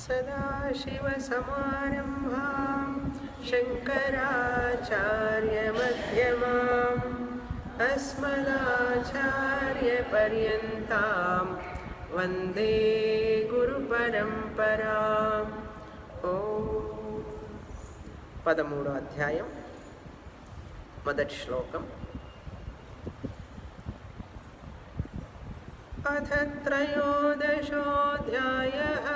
सदाशिवसमारम्भां शङ्कराचार्यमध्यमाम् अस्मदाचार्यपर्यन्तां वन्दे गुरुपरम्पराम्। పదమూడో అధ్యాయం మొదటి శ్లోకం. అథ త్రయోదశోऽధ్యాయః.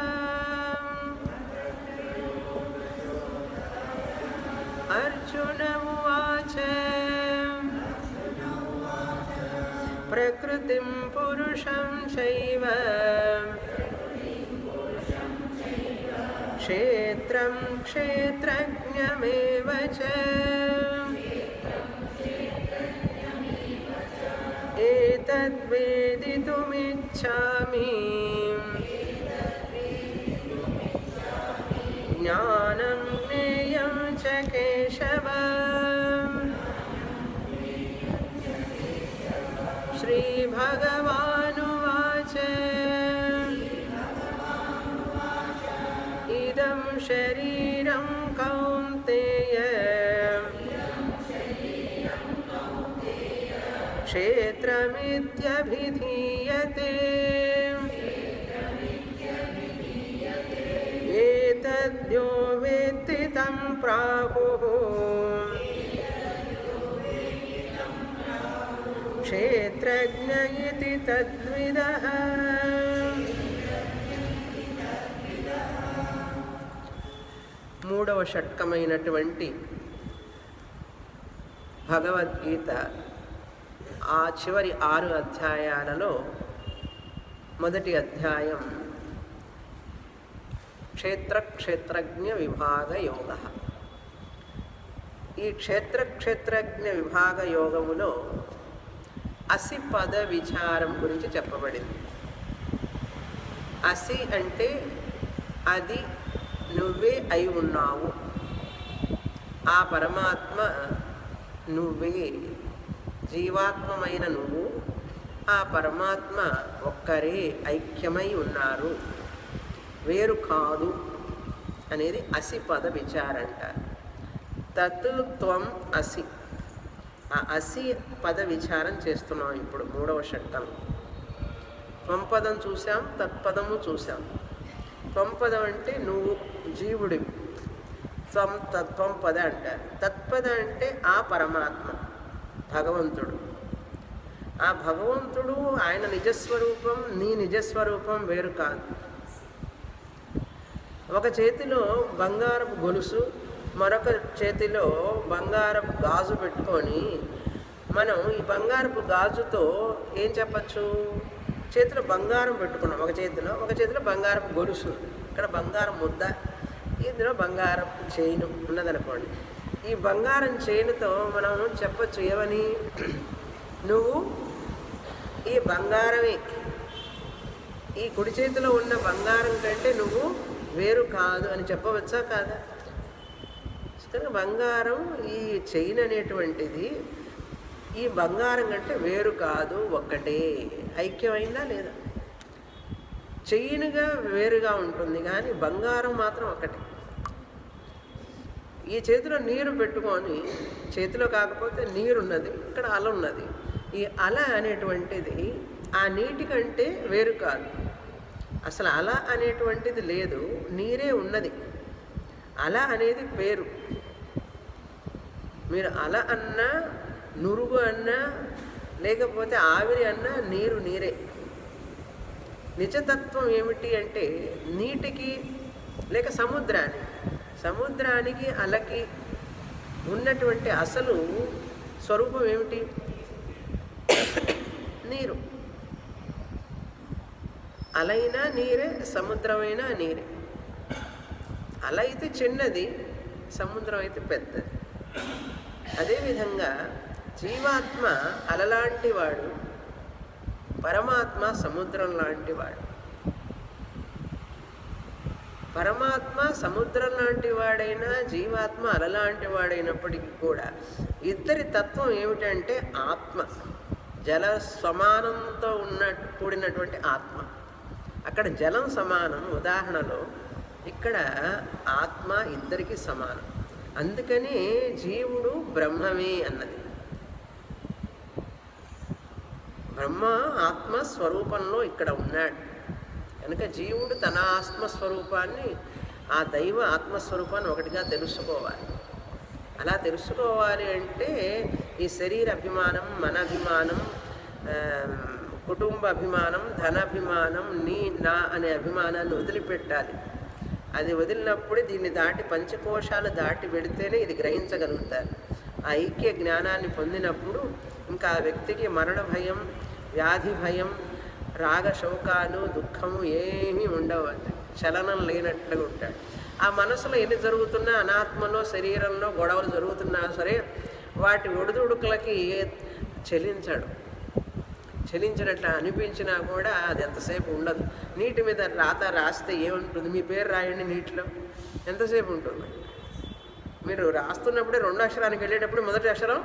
అర్జున ఉవాచ ప్రకృతిం పురుషం చైవ క్షేత్రం క్షేత్రజ్ఞమేవ చ ఏతద్వేదితుమిచ్ఛామి జ్ఞానం జ్ఞేయం చ కేశవ. శ్రీభగవానువాచ ఇదం శరీరం కౌంతేయ క్షేత్రమిత్యభిధీయతే. ఏతద్యో వేత్తి తం ప్రాహుః క్షేత్రజ్ఞ ఇతి తద్విదః. మూడవ షట్కమైనటువంటి భగవద్గీత ఆ చివరి 6 అధ్యాయాలలో మొదటి అధ్యాయం క్షేత్రజ్ఞ విభాగ యోగ. ఈ క్షేత్రజ్ఞ విభాగ యోగములో అసి పద విచారం గురించి చెప్పబడింది. అసి అంటే అది నువ్వే అయి ఉన్నావు, ఆ పరమాత్మ నువ్వే, జీవాత్మమైన నువ్వు ఆ పరమాత్మ ఒక్కరే ఐక్యమై ఉన్నారు, వేరు కాదు అనేది అసి పద విచారంట. తత్ త్వం అసి, ఆ అసి పద విచారం చేస్తున్నాం ఇప్పుడు మూడవ షట్కం. త్వం పదం చూసాం, తత్పదము చూసాం. త్వం పదం అంటే నువ్వు జీవుడివి, తత్వం పద అంటారు. తత్పద అంటే ఆ పరమాత్మ భగవంతుడు. ఆ భగవంతుడు ఆయన నిజస్వరూపం, నీ నిజస్వరూపం వేరు కాదు. ఒక చేతిలో బంగారపు గొలుసు, మరొక చేతిలో బంగారపు గాజు పెట్టుకొని మనం ఈ బంగారపు గాజుతో ఏం చెప్పచ్చు? చేతిలో బంగారం పెట్టుకున్నాం ఒక చేతిలో బంగారపు గొలుసు, ఇక్కడ బంగారం ముద్ద, ఇందులో బంగారపు చైను ఉన్నదనుకోండి. ఈ బంగారం చైనుతో మనం చెప్పచ్చు ఏమని? నువ్వు ఈ బంగారమే, ఈ కుడి చేతిలో ఉన్న బంగారం కంటే నువ్వు వేరు కాదు అని చెప్పవచ్చా కాదా? కానీ బంగారం, ఈ చైన్ అనేటువంటిది ఈ బంగారం కంటే వేరు కాదు, ఒక్కటే. ఐక్యమైందా లేదా? చైన్గా వేరుగా ఉంటుంది కానీ బంగారం మాత్రం ఒకటే. ఈ చేతిలో నీరు పెట్టుకొని, చేతిలో కాకపోతే నీరున్నది, ఇక్కడ అల ఉన్నది. ఈ అల అనేటువంటిది ఆ నీటి కంటే వేరు కాదు. అసలు అల అనేటువంటిది లేదు, నీరే ఉన్నది. అల అనేది పేరు. మీరు అల అన్నా, నురుగు అన్నా, లేకపోతే ఆవిరి అన్నా నీరు నీరే. నిజతత్వం ఏమిటి అంటే నీటికి లేక సముద్రానికి అలకి ఉన్నటువంటి అసలు స్వరూపం ఏమిటి? నీరు. అలైనా నీరే, సముద్రమైనా నీరే. అల అయితే చిన్నది, సముద్రం అయితే పెద్దది. అదేవిధంగా జీవాత్మ అలలాంటి వాడు, పరమాత్మ సముద్రం లాంటి వాడు. పరమాత్మ సముద్రం లాంటి వాడైనా జీవాత్మ అలలాంటి వాడైనప్పటికీ కూడా ఇద్దరి తత్వం ఏమిటంటే ఆత్మ, జల సమానంతో కూడినటువంటి ఆత్మ. అక్కడ జలం సమానం. ఉదాహరణలో ఇక్కడ ఆత్మ ఇద్దరికి సమానం. అందుకని జీవుడు బ్రహ్మమే అన్నది. బ్రహ్మ ఆత్మస్వరూపంలో ఇక్కడ ఉన్నాడు కనుక జీవుడు తన ఆత్మస్వరూపాన్ని, ఆ దైవ ఆత్మస్వరూపాన్ని ఒకటిగా తెలుసుకోవాలి. అలా తెలుసుకోవాలి అంటే ఈ శరీర అభిమానం, మన అభిమానం, కుటుంబ అభిమానం, ధనాభిమానం, నా అనే అభిమానాన్ని వదిలిపెట్టాలి. అది వదిలినప్పుడే దీన్ని దాటి పంచకోశాలు దాటి వెళితేనే ఇది గ్రహించగలుగుతారు. ఆ ఐక్య జ్ఞానాన్ని పొందినప్పుడు ఇంకా ఆ వ్యక్తికి మరణ భయం, వ్యాధి భయం, రాగ శోకాలు, దుఃఖము ఏమీ ఉండవు. చలనం లేనట్టుగా ఉంటాడు. ఆ మనసులో ఎన్ని జరుగుతున్నా, అనాత్మలో శరీరంలో గొడవలు జరుగుతున్నా సరే వాటి ఒడిదుడుకులకి చెలించాడు. చెలించినట్లు అనిపించినా కూడా అది ఎంతసేపు ఉండదు. నీటి మీద రాత రాస్తే ఏముంటుంది? మీ పేరు రాయండి నీటిలో, ఎంతసేపు ఉంటుంది? మీరు రాస్తున్నప్పుడే రెండో అక్షరానికి వెళ్ళేటప్పుడు మొదటి అక్షరం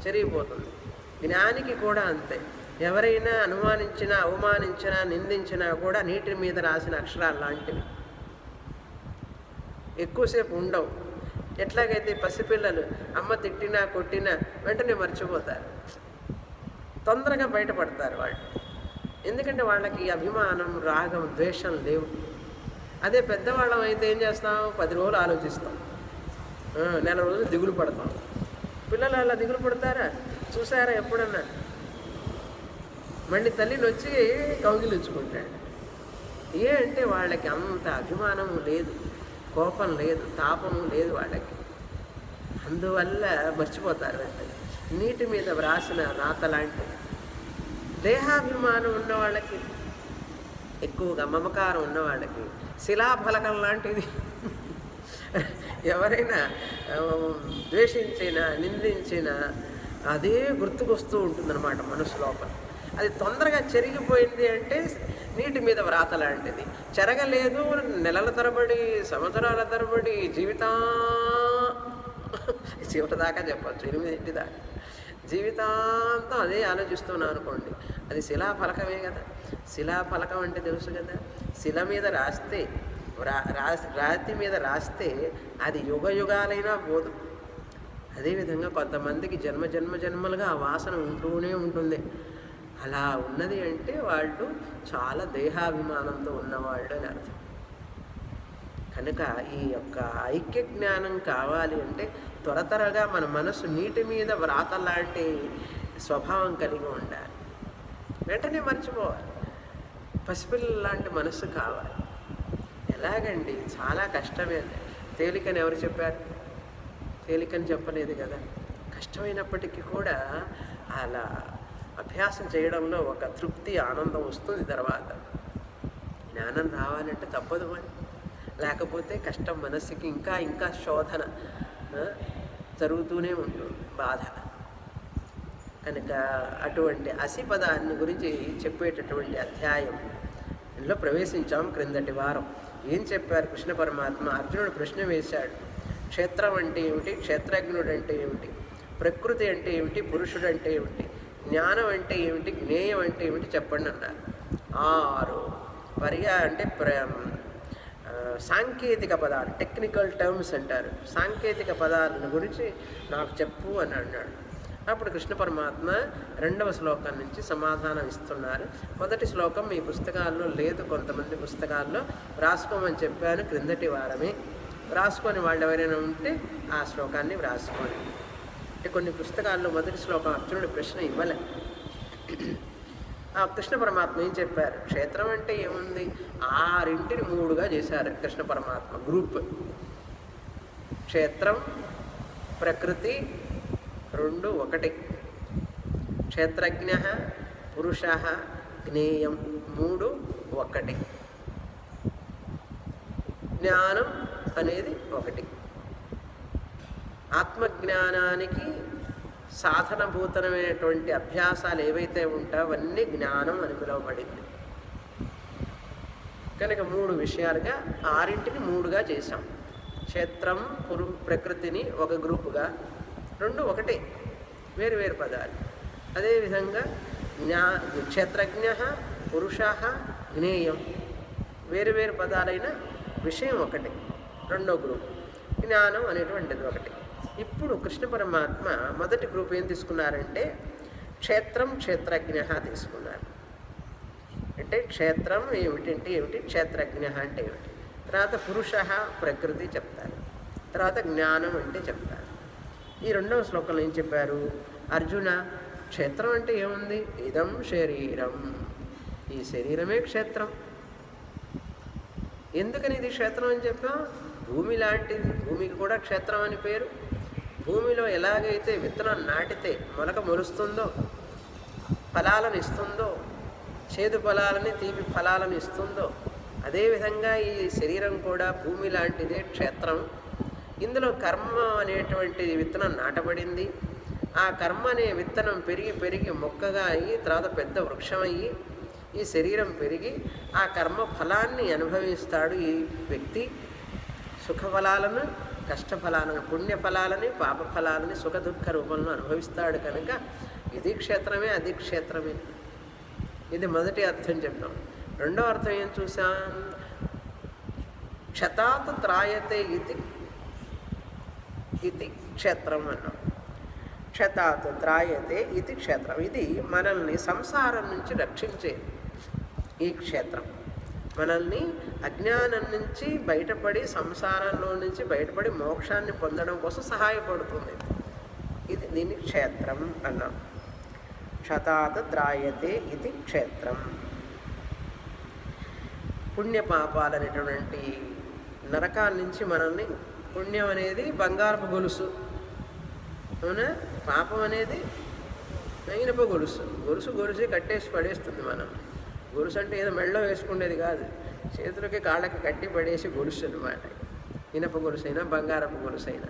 చెరిగిపోతుంది. జ్ఞానికి కూడా అంతే. ఎవరైనా అనుమానించినా, అవమానించినా, నిందించినా కూడా నీటి మీద రాసిన అక్షరాలు లాంటివి, ఎక్కువసేపు ఉండవు. ఎట్లాగైతే పసిపిల్లలు అమ్మ తిట్టినా కొట్టినా వెంటనే మర్చిపోతారు, తొందరగా బయటపడతారు వాళ్ళు. ఎందుకంటే వాళ్ళకి అభిమానం, రాగం, ద్వేషం లేవు. అదే పెద్దవాళ్ళం అయితే ఏం చేస్తాం? 10 రోజులు ఆలోచిస్తాం, నెల రోజులు దిగులు పడతాం. పిల్లలు అలా దిగులు పడతారా? చూసారా ఎప్పుడన్నా? మళ్ళీ తల్లిని వచ్చి కౌగిలించుకుంటాడు. అంటే వాళ్ళకి అంత అభిమానము లేదు, కోపం లేదు, తాపము లేదు వాళ్ళకి. అందువల్ల మర్చిపోతారు వెంటనే. నీటి మీద వ్రాసిన రాత లాంటిది. దేహాభిమానం ఉన్న వాళ్ళకి, ఎక్కువగా మమకారం ఉన్న వాళ్ళకి శిలాఫలకం లాంటిది. ఎవరైనా ద్వేషించినా, నిందించినా అదే గుర్తుకొస్తూ ఉంటుందన్నమాట మనసు లోపల. అది తొందరగా చెరిగిపోయింది అంటే నీటి మీద వ్రాత లాంటిది. చెరగలేదు నెలల తరబడి, సంవత్సరాల తరబడి, చివరి దాకా చెప్పచ్చు, 8 దాకా జీవితాంతం అదే ఆలోచిస్తున్నాను అనుకోండి, అది శిలాఫలకమే కదా. శిలాఫలకం అంటే తెలుసు కదా, శిల మీద రాస్తే, రాతి మీద రాస్తే అది యుగ యుగాలైనా పోదు. అదేవిధంగా కొంతమందికి జన్మలుగా ఆ వాసన ఉంటూనే ఉంటుంది. అలా ఉన్నది అంటే వాళ్ళు చాలా దేహాభిమానంతో ఉన్నవాళ్ళు అని అర్థం. కనుక ఈ యొక్క ఐక్య జ్ఞానం కావాలి అంటే త్వరగా మన మనసు నీటి మీద వ్రాత లాంటి స్వభావం కలిగి ఉండాలి. వెంటనే మర్చిపోవాలి. పసిపిల్లల లాంటి మనస్సు కావాలి. ఎలాగండి? చాలా కష్టమే. తేలికని ఎవరు చెప్పారు? తేలికని చెప్పలేదు కదా. కష్టమైనప్పటికీ కూడా అలా అభ్యాసం చేయడంలో ఒక తృప్తి, ఆనందం వస్తుంది. తర్వాత జ్ఞానం రావాలంటే తప్పదు మరి. లేకపోతే కష్టం, మనస్సుకి ఇంకా ఇంకా శోధన జరుగుతూనే ఉంటుంది, బాధ. కనుక అటువంటి అసిపదాన్ని గురించి చెప్పేటటువంటి అధ్యాయంలో ప్రవేశించాం క్రిందటి వారం. ఏం చెప్పారు కృష్ణ పరమాత్మ? అర్జునుడు ప్రశ్న వేశాడు. క్షేత్రం అంటే ఏమిటి? క్షేత్రజ్ఞుడు అంటే ఏమిటి? ప్రకృతి అంటే ఏమిటి? పురుషుడు అంటే ఏమిటి? జ్ఞానం అంటే ఏమిటి? జ్ఞేయం అంటే ఏమిటి చెప్పండి అన్నారు. 6 అంటే సాంకేతిక పదాలు, టెక్నికల్ టర్మ్స్ అంటారు. సాంకేతిక పదాలను గురించి నాకు చెప్పు అని అన్నాడు. అప్పుడు కృష్ణ పరమాత్మ 2వ శ్లోకం నుంచి సమాధానం ఇస్తున్నారు. మొదటి శ్లోకం మీ పుస్తకాల్లో లేదు, కొంతమంది పుస్తకాల్లో వ్రాసుకోమని చెప్పాను క్రిందటి వారమే. వ్రాసుకొని వాళ్ళు ఎవరైనా ఉంటే ఆ శ్లోకాన్ని వ్రాసుకోండి. అంటే కొన్ని పుస్తకాల్లో మొదటి శ్లోకం అర్జునుడి ప్రశ్న ఇవ్వలే. ఆ కృష్ణ పరమాత్మ ఏం చెప్పారు? క్షేత్రం అంటే ఏముంది? 6ని 3గా చేశారు కృష్ణ పరమాత్మ. గ్రూప్ క్షేత్రం, ప్రకృతి 2 1. క్షేత్రజ్ఞ, పురుష, జ్ఞేయం 3 1. జ్ఞానం అనేది 1. ఆత్మజ్ఞానానికి సాధనభూతమైనటువంటి అభ్యాసాలు ఏవైతే ఉంటాయో అవన్నీ జ్ఞానం అని పిలువబడింది. కనుక 3 విషయాలుగా 6ని 3గా చేశాం. క్షేత్రం, ప్రకృతిని ఒక గ్రూపుగా, 2 1, వేరు వేరు పదాలు. అదేవిధంగా క్షేత్రజ్ఞ, పురుష, జ్ఞేయం వేరు వేరు పదాలైన విషయం ఒకటి, రెండో గ్రూప్ జ్ఞానం అనేటువంటిది ఒకటి. ఇప్పుడు కృష్ణ పరమాత్మ మొదటి గ్రూప్ ఏం తీసుకున్నారంటే క్షేత్రం క్షేత్రజ్ఞ తీసుకున్నారు. అంటే క్షేత్రం ఏమిటంటే ఏమిటి, క్షేత్రజ్ఞ అంటే ఏమిటి, తర్వాత పురుష ప్రకృతి చెప్తారు, తర్వాత జ్ఞానం అంటే చెప్తారు. ఈ రెండవ శ్లోకంలో ఏం చెప్పారు, అర్జున క్షేత్రం అంటే ఏముంది, ఇదం శరీరం, ఈ శరీరమే క్షేత్రం. ఎందుకని ఇది క్షేత్రం అని చెప్పాం, భూమి లాంటిది, భూమికి కూడా క్షేత్రం అని పేరు. భూమిలో ఎలాగైతే విత్తనం నాటితే మొలక మొలుస్తుందో, ఫలాలను ఇస్తుందో, చేదు ఫలాలని తీపి ఫలాలను ఇస్తుందో, అదేవిధంగా ఈ శరీరం కూడా భూమి లాంటిదే, క్షేత్రం. ఇందులో కర్మ అనేటువంటి విత్తనం నాటబడింది. ఆ కర్మ అనే విత్తనం పెరిగి పెరిగి మొక్కగా అయ్యి తర్వాత పెద్ద వృక్షం అయ్యి ఈ శరీరం పెరిగి ఆ కర్మ ఫలాన్ని అనుభవిస్తాడు ఈ వ్యక్తి. సుఖఫలాలను, కష్టఫలాలను, పుణ్యఫలాలని, పాపఫలాలని సుఖ దుఃఖ రూపంలో అనుభవిస్తాడు. కనుక ఇది క్షేత్రమే, అది క్షేత్రమే. ఇది మొదటి అర్థం చెప్పాం. రెండో అర్థం ఏం చూసాం, క్షతాత్ త్రాయతే ఇది క్షేత్రం అన్నాం. క్షతాత్ త్రాయతే ఇది క్షేత్రం. ఇది మనల్ని సంసారం నుంచి రక్షించేది ఈ క్షేత్రం. మనల్ని అజ్ఞానం నుంచి బయటపడి, సంసారంలో నుంచి బయటపడి మోక్షాన్ని పొందడం కోసం సహాయపడుతుంది. ఇది దీన్ని క్షేత్రం అన్నాం. క్షతాత్ త్రాయతే ఇది క్షేత్రం. పుణ్యపాపాలు అనేటువంటి నరకాల నుంచి మనల్ని, పుణ్యం అనేది బంగారపు గొలుసు, అవునా, పాపం అనేది ఇనుప గొలుసు. గొలుసు కట్టేసి పడేస్తుంది మనం. గొలుసు అంటే ఏదో మెళ్ళో వేసుకునేది కాదు, చేతులకి కాళ్ళకి కట్టి పడేసి గొలుసు అనమాట. ఇనప గొలుసైనా బంగారపు గొలుసైనా.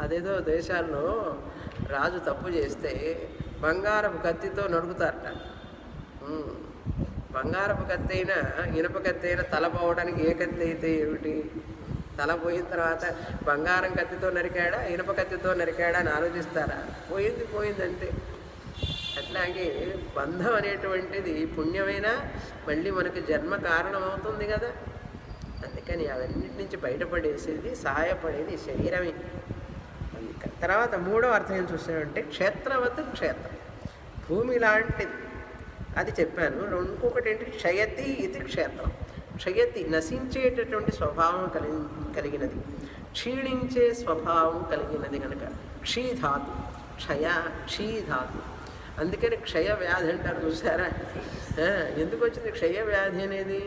అదేదో దేశాల్లో రాజు తప్పు చేస్తే బంగారపు కత్తితో నడుగుతారట. బంగారపు కత్తి అయినా ఇనప కత్తి అయినా తల పోవడానికి ఏ కత్తి అయితే ఏమిటి, తల పోయిన తర్వాత బంగారం కత్తితో నరికాడా ఇనప కత్తితో నరికాడా అని ఆలోచిస్తారా? పోయింది అంతే. అట్లాగే బంధం అనేటువంటిది పుణ్యమైన మళ్ళీ మనకి జన్మ కారణం అవుతుంది కదా. అందుకని అవన్నిటి నుంచి బయటపడేసేది, సహాయపడేది శరీరమే. అందుకని తర్వాత మూడో అర్థం ఏం చూసామంటే క్షేత్రవత్ క్షేత్రం, భూమి లాంటిది, అది చెప్పాను. ఇంకొకటి ఏంటి, క్షయతి ఇది క్షేత్రం. క్షయతి నశించేటటువంటి స్వభావం కలిగినది, క్షీణించే స్వభావం కలిగినది కనుక క్షీధాతు, క్షీధాతు. అందుకని క్షయ వ్యాధి అంటారు చూసారా. ఎందుకు వచ్చింది క్షయ వ్యాధి అనేది,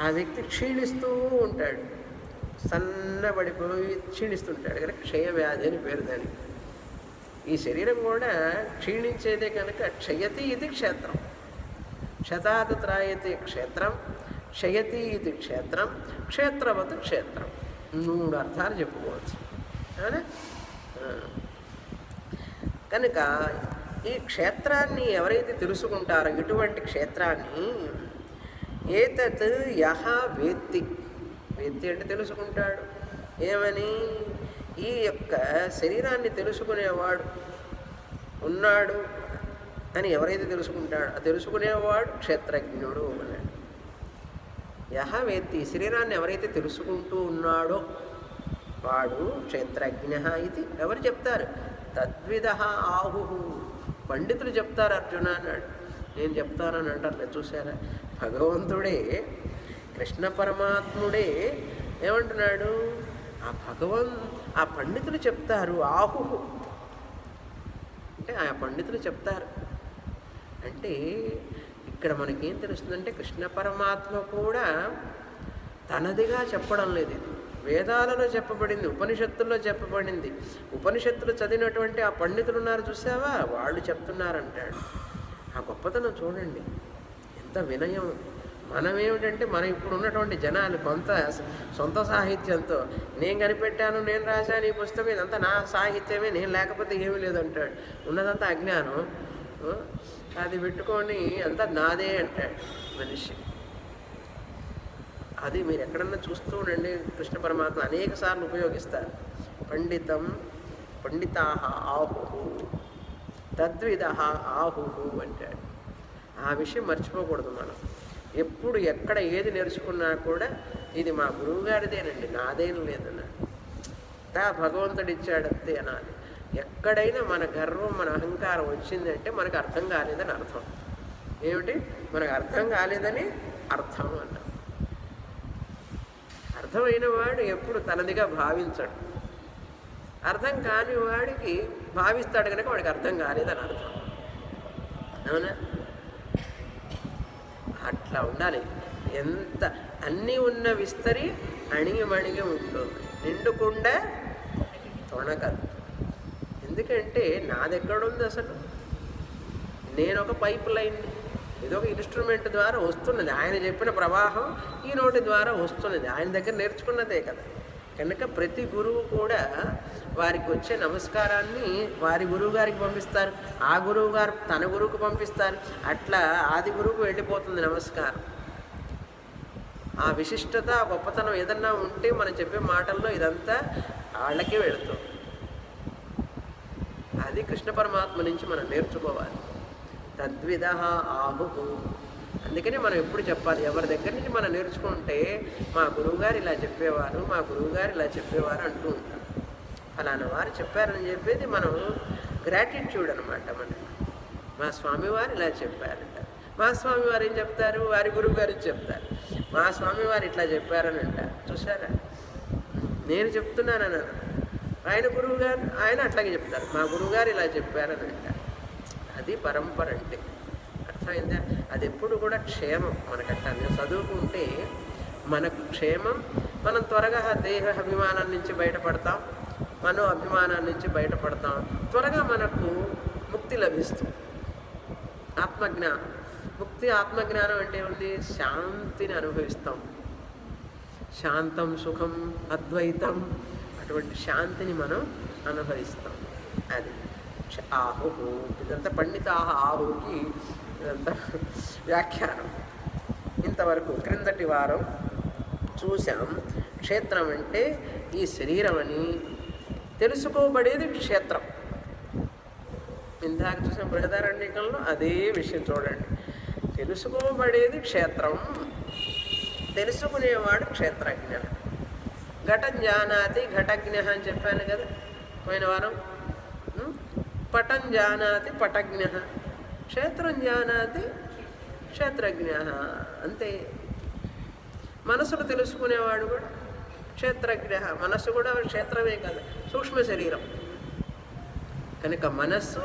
ఆ వ్యక్తి క్షీణిస్తూ ఉంటాడు, సన్నబడిపోయి క్షీణిస్తుంటాడు కనుక క్షయ వ్యాధి అని పేరు దానికి. ఈ శరీరం కూడా క్షీణించేదే కనుక క్షయతి ఇది క్షేత్రం. క్షతాత్ త్రాయతే క్షేత్రం, క్షయతి ఇది క్షేత్రం, క్షేత్రవత్ క్షేత్రం. 3 అర్థాలు చెప్పుకోవచ్చు. అవునా? కనుక ఈ క్షేత్రాన్ని ఎవరైతే తెలుసుకుంటారో, ఇటువంటి క్షేత్రాన్ని, ఏతత్ యహ వేత్తి, వేత్తి అంటే తెలుసుకుంటాడు. ఏమని, ఈ యొక్క శరీరాన్ని తెలుసుకునేవాడు ఉన్నాడు అని ఎవరైతే తెలుసుకుంటాడో ఆ తెలుసుకునేవాడు క్షేత్రజ్ఞుడు అన్నాడు. యహ వేత్తి, శరీరాన్ని ఎవరైతే తెలుసుకుంటూ ఉన్నాడో వాడు క్షేత్రజ్ఞ. ఇది ఎవరు చెప్తారు, తద్విద ఆహు, పండితులు చెప్తారు. అర్జున అన్నాడు, నేను చెప్తానని అంటారు. చూసారా, భగవంతుడే, కృష్ణ పరమాత్ముడే ఏమంటున్నాడు, ఆ పండితులు చెప్తారు. ఆహు అంటే ఆ పండితులు చెప్తారు. అంటే ఇక్కడ మనకేం తెలుస్తుందంటే కృష్ణ పరమాత్మ కూడా తనదిగా చెప్పడం లేదు. ఇది వేదాలలో చెప్పబడింది, ఉపనిషత్తుల్లో చెప్పబడింది. ఉపనిషత్తులు చదివినటువంటి ఆ పండితులు ఉన్నారు చూసావా, వాళ్ళు చెప్తున్నారంటాడు. ఆ గొప్పతనం చూడండి, ఎంత వినయం. మనం ఏమిటంటే మనం ఇప్పుడు ఉన్నటువంటి జనాలు కొంత సొంత సాహిత్యంతో, నేను కనిపెట్టాను, నేను రాశాను ఈ పుస్తకం, ఇదంతా నా సాహిత్యమే, నేను లేకపోతే ఏమీ లేదంటాడు. ఉన్నదంతా అజ్ఞానం, అది పెట్టుకొని అంతా నాదే అంటాడు మనిషి. అది మీరు ఎక్కడన్నా చూస్తూ ఉండండి. కృష్ణ పరమాత్మ అనేక సార్లు ఉపయోగిస్తారు. పండితం పండితా ఆహు, తద్విద ఆహు అంటాడు. ఆ విషయం మర్చిపోకూడదు మనం. ఎప్పుడు ఎక్కడ ఏది నేర్చుకున్నా కూడా ఇది మా గురువు గారిదేనండి, నాదేం లేదన్నాడు. భగవంతుడు ఇచ్చాడంతే అనాలి. ఎక్కడైనా మన గర్వం మన అహంకారం వచ్చిందంటే మనకు అర్థం కాలేదని అర్థం. ఏమిటి? మనకు అర్థం కాలేదని అర్థం అన్నాడు. అర్థమైన వాడు ఎప్పుడు తనదిగా భావించడు. అర్థం కాని వాడికి భావిస్తాడు కనుక వాడికి అర్థం కాలేదని అర్థం. అవునా? అట్లా ఉండాలి. ఎంత అన్నీ ఉన్న విస్తరి అణిగిమణిగి ఉంటుంది, నిండుకుండా తొణకదు. ఎందుకంటే నాదెక్కడుంది అసలు? నేను ఒక పైప్ లైన్, ఇదొక ఇన్స్ట్రుమెంట్ ద్వారా వస్తున్నది. ఆయన చెప్పిన ప్రవాహం ఈ నోటి ద్వారా వస్తున్నది, ఆయన దగ్గర నేర్చుకున్నదే కదా. కనుక ప్రతి గురువు కూడా వారికి వచ్చే నమస్కారాన్ని వారి గురువు గారికి పంపిస్తారు, ఆ గురువు గారు తన గురువుకు పంపిస్తారు. అట్లా ఆది గురువుకు వెళ్ళిపోతుంది నమస్కారం. ఆ విశిష్టత, గొప్పతనం ఏదన్నా ఉంటే మనం చెప్పే మాటల్లో ఇదంతా వాళ్ళకే వెళుతుంది. అది కృష్ణ పరమాత్మ నుంచి మనం నేర్చుకోవాలి. తద్విధ ఆహు. అందుకని మనం ఎప్పుడు చెప్పాలి, ఎవరి దగ్గర నుంచి మనం నేర్చుకుంటే మా గురువుగారు ఇలా చెప్పేవారు, మా గురువుగారు ఇలా చెప్పేవారు అంటూ ఉంటాం. ఫలానా వారు చెప్పారని చెప్పేది మనం గ్రాటిట్యూడ్ అనమాట. మనకి మా స్వామివారు ఇలా చెప్పారంట. మా స్వామివారు ఏం చెప్తారు? వారి గురువు గారు చెప్తారు. మా స్వామివారు ఇట్లా చెప్పారని అంటారు. చూసారా? నేను చెప్తున్నానని ఆయన గురువు గారు ఆయన అట్లాగే చెప్తారు. మా గురువుగారు ఇలా చెప్పారని అంటారు. అది పరంపర అంటే. అర్థమైందా? అది ఎప్పుడు కూడా క్షేమం మనకట్లా. మేము చదువుకుంటే మనకు క్షేమం. మనం త్వరగా దేహ అభిమానం నుంచి బయటపడతాం, మనో అభిమానం నుంచి బయటపడతాం. త్వరగా మనకు ముక్తి లభిస్తుంది, ఆత్మజ్ఞానం. ముక్తి ఆత్మజ్ఞానం అంటే ఏమిటి? శాంతిని అనుభవిస్తాం. శాంతం సుఖం అద్వైతం, అటువంటి శాంతిని మనం అనుభవిస్తాం. అది ఆహు. ఇదంతా పండిత ఆహుకి ఇదంతా వ్యాఖ్యానం. ఇంతవరకు క్రిందటి వారం చూసాం. క్షేత్రం అంటే ఈ శరీరం అని తెలుసుకోబడేది క్షేత్రం. ఇందాక చూసిన బృహదారణ్యకంలో అదే విషయం చూడండి. తెలుసుకోబడేది క్షేత్రం, తెలుసుకునేవాడు క్షేత్రజ్ఞ. ఘటం జానాతి ఘటజ్ఞ అని చెప్పాను కదా పోయిన వారం. పటం జానాతి పటజ్ఞ, క్షేత్రం జానాతి క్షేత్రజ్ఞ. అంతే. మనసును తెలుసుకునేవాడు కూడా క్షేత్రజ్ఞ. మనస్సు కూడా క్షేత్రమే కదా, సూక్ష్మ శరీరం కనుక మనస్సు,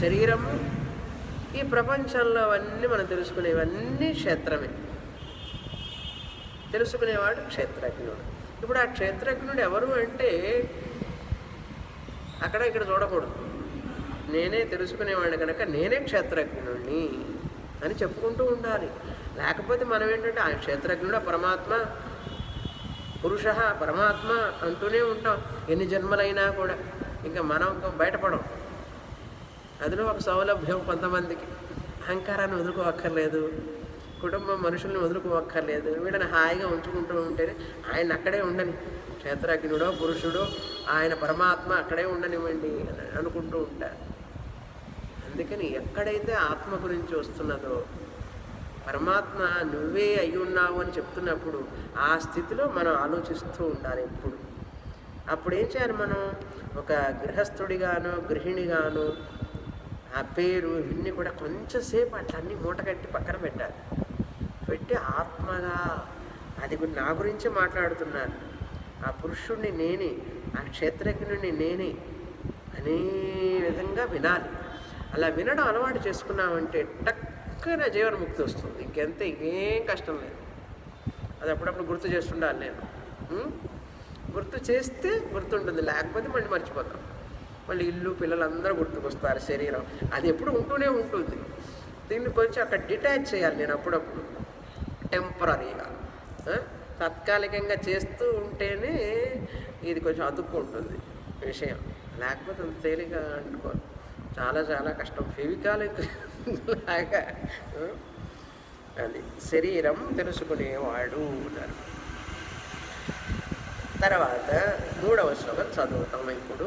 శరీరము, ఈ ప్రపంచంలో అవన్నీ మనం తెలుసుకునేవన్నీ క్షేత్రమే. తెలుసుకునేవాడు క్షేత్రజ్ఞుడు. ఇప్పుడు ఆ క్షేత్రజ్ఞుడు ఎవరు అంటే అక్కడ ఇక్కడ చూడకూడదు. నేనే తెలుసుకునేవాడిని కనుక నేనే క్షేత్రజ్ఞుడిని అని చెప్పుకుంటూ ఉండాలి. లేకపోతే మనం ఏంటంటే ఆ క్షేత్రజ్ఞుడు పరమాత్మ, పురుష పరమాత్మ అంటూనే ఉంటాం ఎన్ని జన్మలైనా కూడా. ఇంకా మనం బయటపడం. అందులో ఒక సౌలభ్యం కొంతమందికి, అహంకారాన్ని వదులుకోవక్కర్లేదు, కుటుంబం మనుషుల్ని వదులుకోవక్కర్లేదు, వీళ్ళని హాయిగా ఉంచుకుంటూ ఉంటేనే ఆయన అక్కడే ఉండని, క్షేత్రజ్ఞుడో పురుషుడో ఆయన పరమాత్మ అక్కడే ఉండనివ్వండి అని అనుకుంటూ ఉంటారు. అందుకని ఎక్కడైతే ఆత్మ గురించి వస్తున్నదో, పరమాత్మ నువ్వే అయి ఉన్నావు అని చెప్తున్నప్పుడు ఆ స్థితిలో మనం ఆలోచిస్తూ ఉండాలి ఎప్పుడు. అప్పుడు ఏం చేయాలి? మనం ఒక గృహస్థుడిగానో గృహిణిగానో ఆ పేరు ఇవన్నీ కూడా కొంచెంసేపు అట్లా అన్నీ మూటగట్టి పక్కన పెట్టాలి. పెట్టి ఆత్మగా అది నా గురించే మాట్లాడుతున్నాను, ఆ పురుషుడిని నేనే, ఆ క్షేత్రజ్ఞుడిని నేనే అనే విధంగా వినాలి. అలా వినడం అలవాటు చేసుకున్నామంటే టక్కున జీవన్ముక్తి వస్తుంది. ఇంకేం కష్టం లేదు. అది అప్పుడప్పుడు గుర్తు చేస్తుండాలి నేను. గుర్తు చేస్తే గుర్తుంటుంది, లేకపోతే మళ్ళీ మర్చిపోతాం. మళ్ళీ ఇల్లు పిల్లలు అందరూ గుర్తుకొస్తారు, శరీరం అది ఎప్పుడు ఉంటూనే ఉంటుంది. దీన్ని కొంచెం అక్కడ డిటాచ్ చేయాలి నేను అప్పుడప్పుడు, టెంపరీగా. తాత్కాలికంగా చేస్తూ ఉంటేనే ఇది కొంచెం అతుక్కుంటుంది విషయం, లేకపోతే అంత తేలిక అంటుకో చాలా చాలా కష్టం. ఫెవికాల్ లాగా అది శరీరం తెలుసుకునేవాడు అన్నారు. తర్వాత 3వ శ్లోకం చదువుతాం ఇప్పుడు.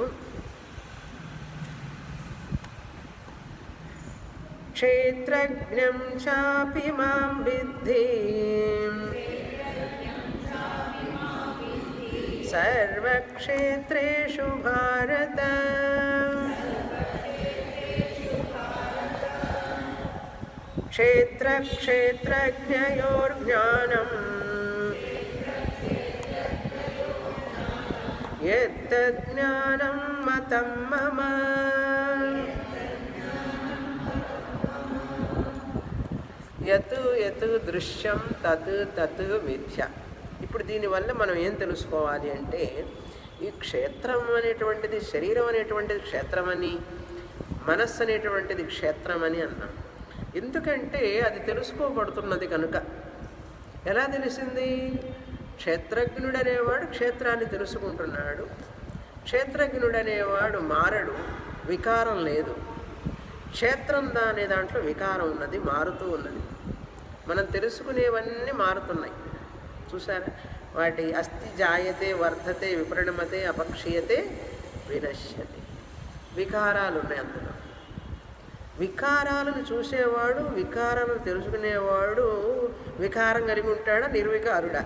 క్షేత్రజ్ఞం చాపి మాం విద్ధి సర్వక్షేత్రేషు భారత క్షేత్రక్షేత్రజ్ఞయోర్జ్ఞానం యత్తజ్ఞానం మతం మమ. యత్ యత్ దృశ్యం తత్ తత్ మిథ్య. ఇప్పుడు దీనివల్ల మనం ఏం తెలుసుకోవాలి అంటే ఈ క్షేత్రం అనేటువంటిది, శరీరం అనేటువంటిది క్షేత్రమని, మనస్సు అనేటువంటిది క్షేత్రమని అన్నాం. ఎందుకంటే అది తెలుసుకోబడుతున్నది కనుక. ఎలా తెలిసింది? క్షేత్రజ్ఞుడు అనేవాడు క్షేత్రాన్ని తెలుసుకుంటున్నాడు. క్షేత్రజ్ఞుడు అనేవాడు మారడు, వికారం లేదు. క్షేత్రం అనే దాంట్లో వికారం ఉన్నది, మారుతూ ఉన్నది. మనం తెలుసుకునేవన్నీ మారుతున్నాయి, చూసారా? వాటి అస్థి జాయతే వర్ధతే విపరిణమతే అపక్షీయతే వినశ్యతే, వికారాలు ఉన్నాయి అందులో. వికారాలను చూసేవాడు, వికారాలను తెలుసుకునేవాడు వికారం కలిగి ఉంటాడా, నిర్వికారుడా?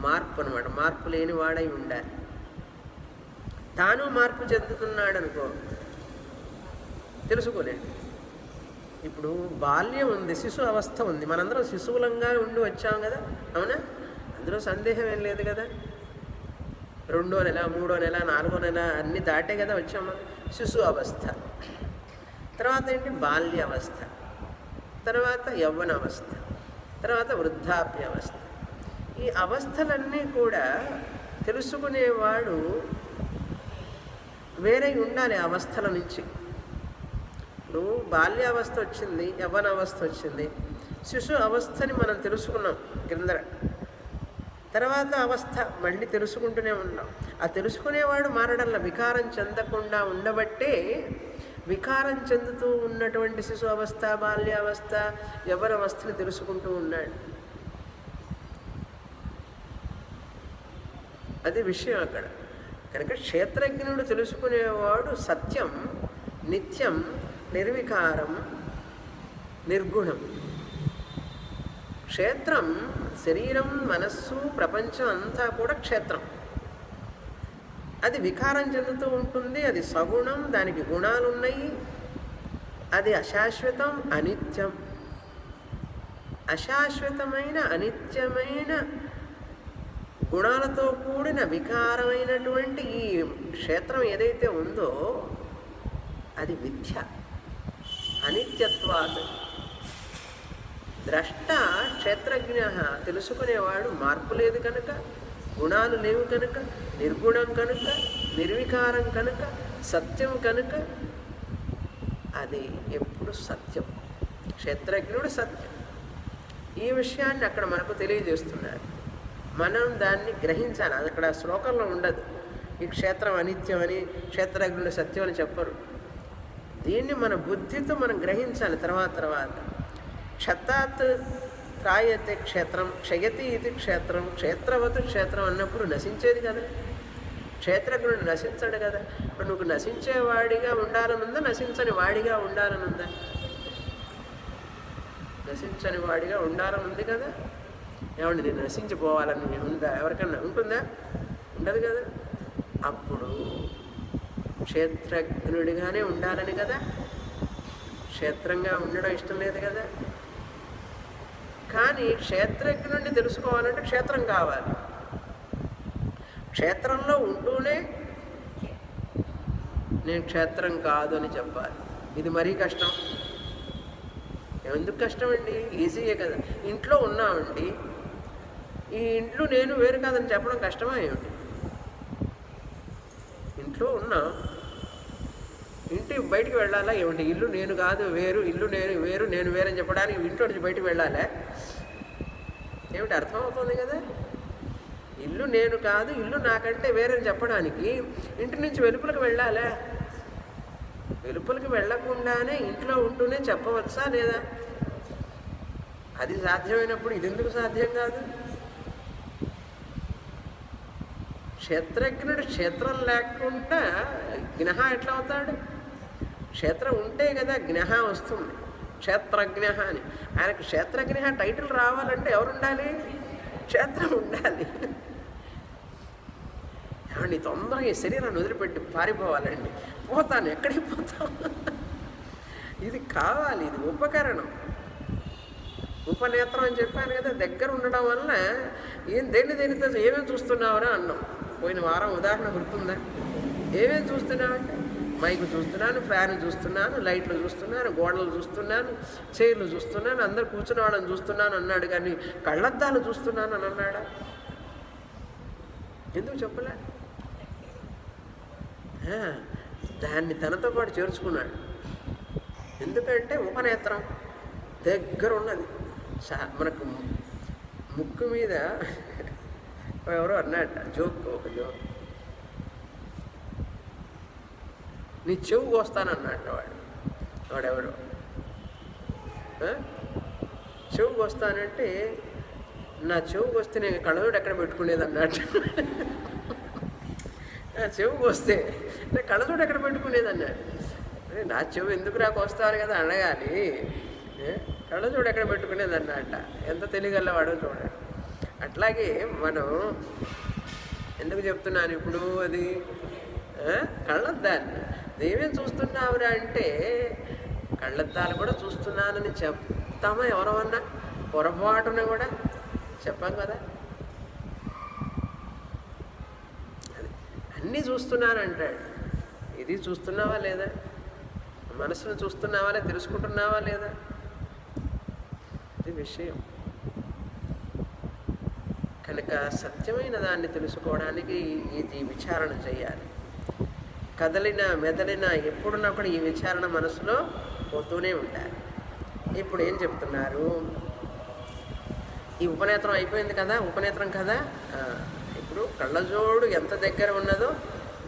మార్పు అనమాట. మార్పు లేని వాడై ఉండాలి. తాను మార్పు చెందుతున్నాడు అనుకో, తెలుసుకోలేండి. ఇప్పుడు బాల్యం ఉంది, శిశు అవస్థ ఉంది. మనందరం శిశువులంగా ఉండి వచ్చాం కదా, అవునా? అందులో సందేహం ఏం లేదు కదా. 2వ నెల, 3వ నెల, 4వ నెల అన్నీ దాటే కదా వచ్చాం మనం. శిశు అవస్థ, తర్వాత ఏంటి బాల్య అవస్థ, తర్వాత యవ్వన అవస్థ, తర్వాత వృద్ధాప్య అవస్థ. ఈ అవస్థలన్నీ కూడా తెలుసుకునేవాడు వేరే ఉండాలి అవస్థల నుంచి. ఇప్పుడు బాల్యావస్థ వచ్చింది, యవ్వన అవస్థ వచ్చింది, శిశు అవస్థని మనం తెలుసుకున్నాం క్రింద. తర్వాత అవస్థ మళ్ళీ తెలుసుకుంటూనే ఉన్నాం. ఆ తెలుసుకునేవాడు మారడంలో వికారం చెందకుండా ఉండబట్టే వికారం చెందుతూ ఉన్నటువంటి శిశు అవస్థ, బాల్యావస్థ, యవ్వన అవస్థని తెలుసుకుంటూ ఉన్నాడు. అది విషయం అక్కడ. కనుక క్షేత్రజ్ఞుడు తెలుసుకునేవాడు సత్యం, నిత్యం, నిర్వికారం, నిర్గుణం. క్షేత్రం శరీరం, మనస్సు, ప్రపంచం అంతా కూడా క్షేత్రం. అది వికారం చెందుతూ ఉంటుంది, అది సగుణం, దానికి గుణాలు ఉన్నాయి, అది అశాశ్వతం, అనిత్యం. అశాశ్వతమైన, అనిత్యమైన, గుణాలతో కూడిన వికారమైనటువంటి ఈ క్షేత్రం ఏదైతే ఉందో అది మిథ్య, అనిత్యత్వాత్. ద్రష్ట క్షేత్రజ్ఞ, తెలుసుకునేవాడు మార్పు లేదు కనుక, గుణాలు లేవు కనుక, నిర్గుణం కనుక, నిర్వికారం కనుక, సత్యం కనుక అది ఎప్పుడు సత్యం. క్షేత్రజ్ఞుడు సత్యం. ఈ విషయాన్ని అక్కడ మనకు తెలియజేస్తున్నారు. మనం దాన్ని గ్రహించాలి. అది అక్కడ శ్లోకంలో ఉండదు. ఈ క్షేత్రం అనిత్యం అని, క్షేత్రజ్ఞుడు సత్యం అని చెప్పరు. దీన్ని మన బుద్ధితో మనం గ్రహించాలి. తర్వాత క్షతాత్ త్రాయతే క్షేత్రం, క్షయతి ఇది క్షేత్రం, క్షేత్రవత్ క్షేత్రం అన్నప్పుడు నశించేది కదా. క్షేత్రజ్ఞుడు నశించడు కదా. ఇప్పుడు నువ్వు నశించేవాడిగా ఉండాలనుందా, నశించని వాడిగా ఉండాలనుందా? నశించని వాడిగా ఉండాలనుంది కదా. ఏమండి, నేను నశించిపోవాలని ఉందా? ఎవరికన్నా ఉంటుందా? ఉండదు కదా. అప్పుడు క్షేత్రజ్ఞుడిగానే ఉండాలని కదా. క్షేత్రంగా ఉండడం ఇష్టం లేదు కదా. కానీ క్షేత్రజ్ఞుడిని తెలుసుకోవాలంటే క్షేత్రం కావాలి. క్షేత్రంలో ఉంటూనే నేను క్షేత్రం కాదు అని చెప్పాలి. ఇది మరీ కష్టం. ఎందుకు కష్టం అండి? ఈజీయే కదా. ఇంట్లో ఉన్నామండి, ఈ ఇంట్లో నేను వేరు కాదని చెప్పడం కష్టమా ఏమిటి? ఇంట్లో ఉన్నా, ఇంటి బయటికి వెళ్ళాలా ఏమిటి? ఇల్లు నేను కాదు వేరు, ఇల్లు నేను వేరు, నేను వేరని చెప్పడానికి ఇంట్లో నుంచి బయటికి వెళ్ళాలా ఏమిటి? అర్థమవుతుంది కదా. ఇల్లు నేను కాదు, ఇల్లు నాకంటే వేరని చెప్పడానికి ఇంటి నుంచి వెలుపలకు వెళ్ళాలా? వెలుపలికి వెళ్ళకుండానే ఇంట్లో ఉంటూనే చెప్పవచ్చా లేదా? అది సాధ్యమైనప్పుడు ఇది ఎందుకు సాధ్యం కాదు? క్షేత్రజ్ఞుడు క్షేత్రం లేకుండా జ్ఞ ఎట్లా అవుతాడు? క్షేత్రం ఉంటే కదా జ్ఞ వస్తుంది, క్షేత్రజ్ఞ అని. ఆయనకు క్షేత్రజ్ఞ టైటిల్ రావాలంటే ఎవరు ఉండాలి? క్షేత్రం ఉండాలి. ఏమండి తొందరగా ఈ శరీరాన్ని వదిలిపెట్టి పారిపోవాలండి. పోతాను, ఎక్కడికి పోతాం? ఇది కావాలి, ఇది ఉపకరణం. ఉపనేత్రం అని చెప్పాను కదా, దగ్గర ఉండడం వల్ల దేనితో ఏమేమి చూస్తున్నావురా అన్నాం. పోయిన వారం ఉదాహరణ గుర్తుందా? ఏమేమి చూస్తున్నావంటే మైకు చూస్తున్నాను, ఫ్యాన్ చూస్తున్నాను, లైట్లు చూస్తున్నాను, గోడలు చూస్తున్నాను, చైర్లు చూస్తున్నాను, అందరు కూర్చున్న వాళ్ళని చూస్తున్నాను అన్నాడు. కానీ కళ్ళద్దాలు చూస్తున్నాను అని అన్నాడా? ఎందుకు చెప్పలే? దాన్ని తనతో పాటు చేర్చుకున్నాడు. ఎందుకంటే ఉపనేత్రం దగ్గర ఉన్నది. మనకు ముక్కు మీద ఎవరో అన్నట్ట ఒక జోక్, నీ చెవు కోస్తానన్నట్ట వాడెవడో. చెవు కోస్తానంటే నా చెవుకు వస్తే నేను కళ్ళజోడు ఎక్కడ పెట్టుకునేది అన్నట్టు. చెవుకు వస్తే నేను కళ్ళజోడు ఎక్కడ పెట్టుకునేది అన్నాడు. నా చెవు ఎందుకు రాకొస్తారు కదా అనగాలి, కళ్ళజోడు ఎక్కడ పెట్టుకునేది అన్నట్ట. ఎంత తెలియగలవాడో చూడండి. అట్లాగే మనం ఎందుకు చెప్తున్నాను ఇప్పుడు అది కళ్ళద్దాన్ని దేవేం చూస్తున్నావురా అంటే కళ్ళద్దాలు కూడా చూస్తున్నానని చెప్తామా ఎవరమన్నా? పొరపాటున కూడా చెప్పాం కదా. అది అన్నీ చూస్తున్నానంటాడు. ఇది చూస్తున్నావా లేదా? మనసును చూస్తున్నావా లేదా? తెలుసుకుంటున్నావా లేదా? ఇది విషయం. కనుక సత్యమైన దాన్ని తెలుసుకోవడానికి ఇది విచారణ చేయాలి. కదలిన మెదలిన ఎప్పుడున్నా కూడా ఈ విచారణ మనసులో పోతూనే ఉండాలి. ఇప్పుడు ఏం చెప్తున్నారు? ఈ ఉపనేత్రం అయిపోయింది కదా, ఉపనేత్రం కదా. ఇప్పుడు కళ్ళజోడు ఎంత దగ్గర ఉన్నదో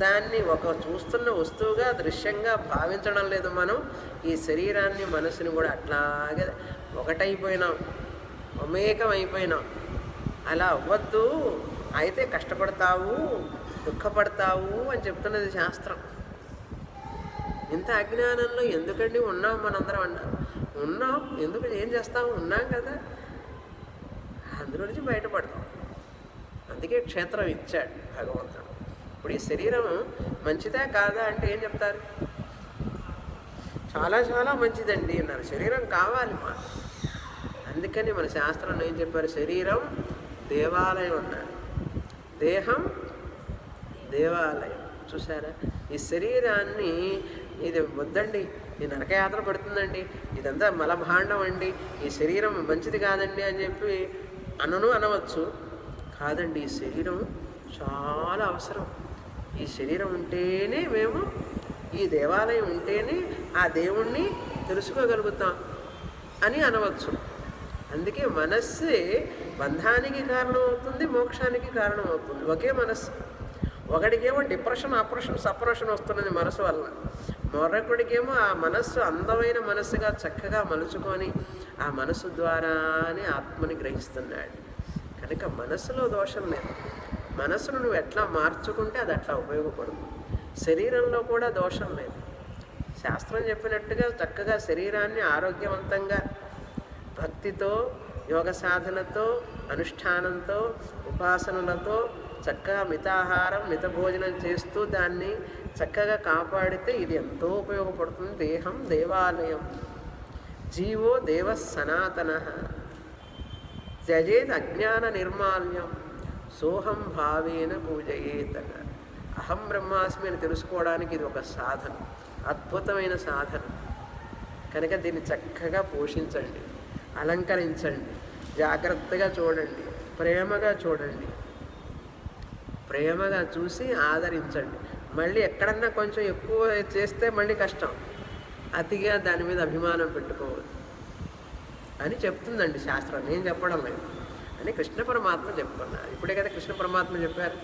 దాన్ని ఒక చూస్తున్న వస్తువుగా దృశ్యంగా భావించడం లేదు మనం. ఈ శరీరాన్ని మనసుని కూడా అట్లాగే ఒకటైపోయినాం, మమేకం అయిపోయినాం. అలా అవ్వద్దు, అయితే కష్టపడతావు, దుఃఖపడతావు అని చెప్తున్నది శాస్త్రం. ఇంత అజ్ఞానంలో ఎందుకండి ఉన్నాం మనందరం అన్నాం. ఉన్నాం ఎందుకు, ఏం చేస్తాము? ఉన్నాం కదా, అందులో నుంచి బయటపడతాం. అందుకే క్షేత్రం ఇచ్చాడు భగవంతుడు. ఇప్పుడు ఈ శరీరం మంచిదా కాదా అంటే ఏం చెప్తారు? చాలా చాలా మంచిదండి అన్నారు. శరీరం కావాలి మా. అందుకని మన శాస్త్రంలో ఏం చెప్పారు? శరీరం దేవాలయం అన్నారు, దేహం దేవాలయం. చూసారా? ఈ శరీరాన్ని ఇది వద్దండి, ఈ నరకయాత్ర పడుతుందండి, ఇదంతా మలభాండం అండి, ఈ శరీరం మంచిది కాదండి అని చెప్పి అనవచ్చు. కాదండి, ఈ శరీరం చాలా అవసరం. ఈ శరీరం ఉంటేనే మేము, ఈ దేవాలయం ఉంటేనే ఆ దేవుణ్ణి తెలుసుకోగలుగుతాం అని అనవచ్చు. అందుకే మనస్సే బంధానికి కారణమవుతుంది, మోక్షానికి కారణమవుతుంది. ఒకే మనస్సు. ఒకడికేమో డిప్రెషన్, ఆపరేషన్, సపరేషన్ వస్తున్నది మనసు వల్ల. మరొకడికేమో ఆ మనస్సు అందమైన మనస్సుగా చక్కగా మలుచుకొని ఆ మనస్సు ద్వారానే ఆత్మని గ్రహిస్తున్నాడు. కనుక మనస్సులో దోషం లేదు. మనస్సును నువ్వు ఎట్లా మార్చుకుంటే అది అట్లా ఉపయోగపడుతుంది. శరీరంలో కూడా దోషం లేదు. శాస్త్రం చెప్పినట్టుగా చక్కగా శరీరాన్ని ఆరోగ్యవంతంగా భక్తితో, యోగ సాధనతో, అనుష్ఠానంతో, ఉపాసనలతో చక్కగా మితాహారం, మిత భోజనం చేస్తూ దాన్ని చక్కగా కాపాడితే ఇది ఎంతో ఉపయోగపడుతుంది. దేహం దేవాలయం, జీవో దేవ సనాతన, త్యజేత్ అజ్ఞాన నిర్మాల్యం, సోహం భావేన పూజయేత్. అహం బ్రహ్మాస్మి అని తెలుసుకోవడానికి ఇది ఒక సాధన, అద్భుతమైన సాధన. కనుక దీన్ని చక్కగా పోషించండి, అలంకరించండి, జాగ్రత్తగా చూడండి, ప్రేమగా చూడండి, ప్రేమగా చూసి ఆదరించండి. మళ్ళీ ఎక్కడన్నా కొంచెం ఎక్కువ చేస్తే మళ్ళీ కష్టం. అతిగా దాని మీద అభిమానం పెట్టుకోవద్దు అని చెప్తుందండి శాస్త్రం. నేను చెప్పడం లేదు అని కృష్ణ పరమాత్మ చెప్తున్నారు. ఇప్పుడే కదా కృష్ణ పరమాత్మ చెప్పారు,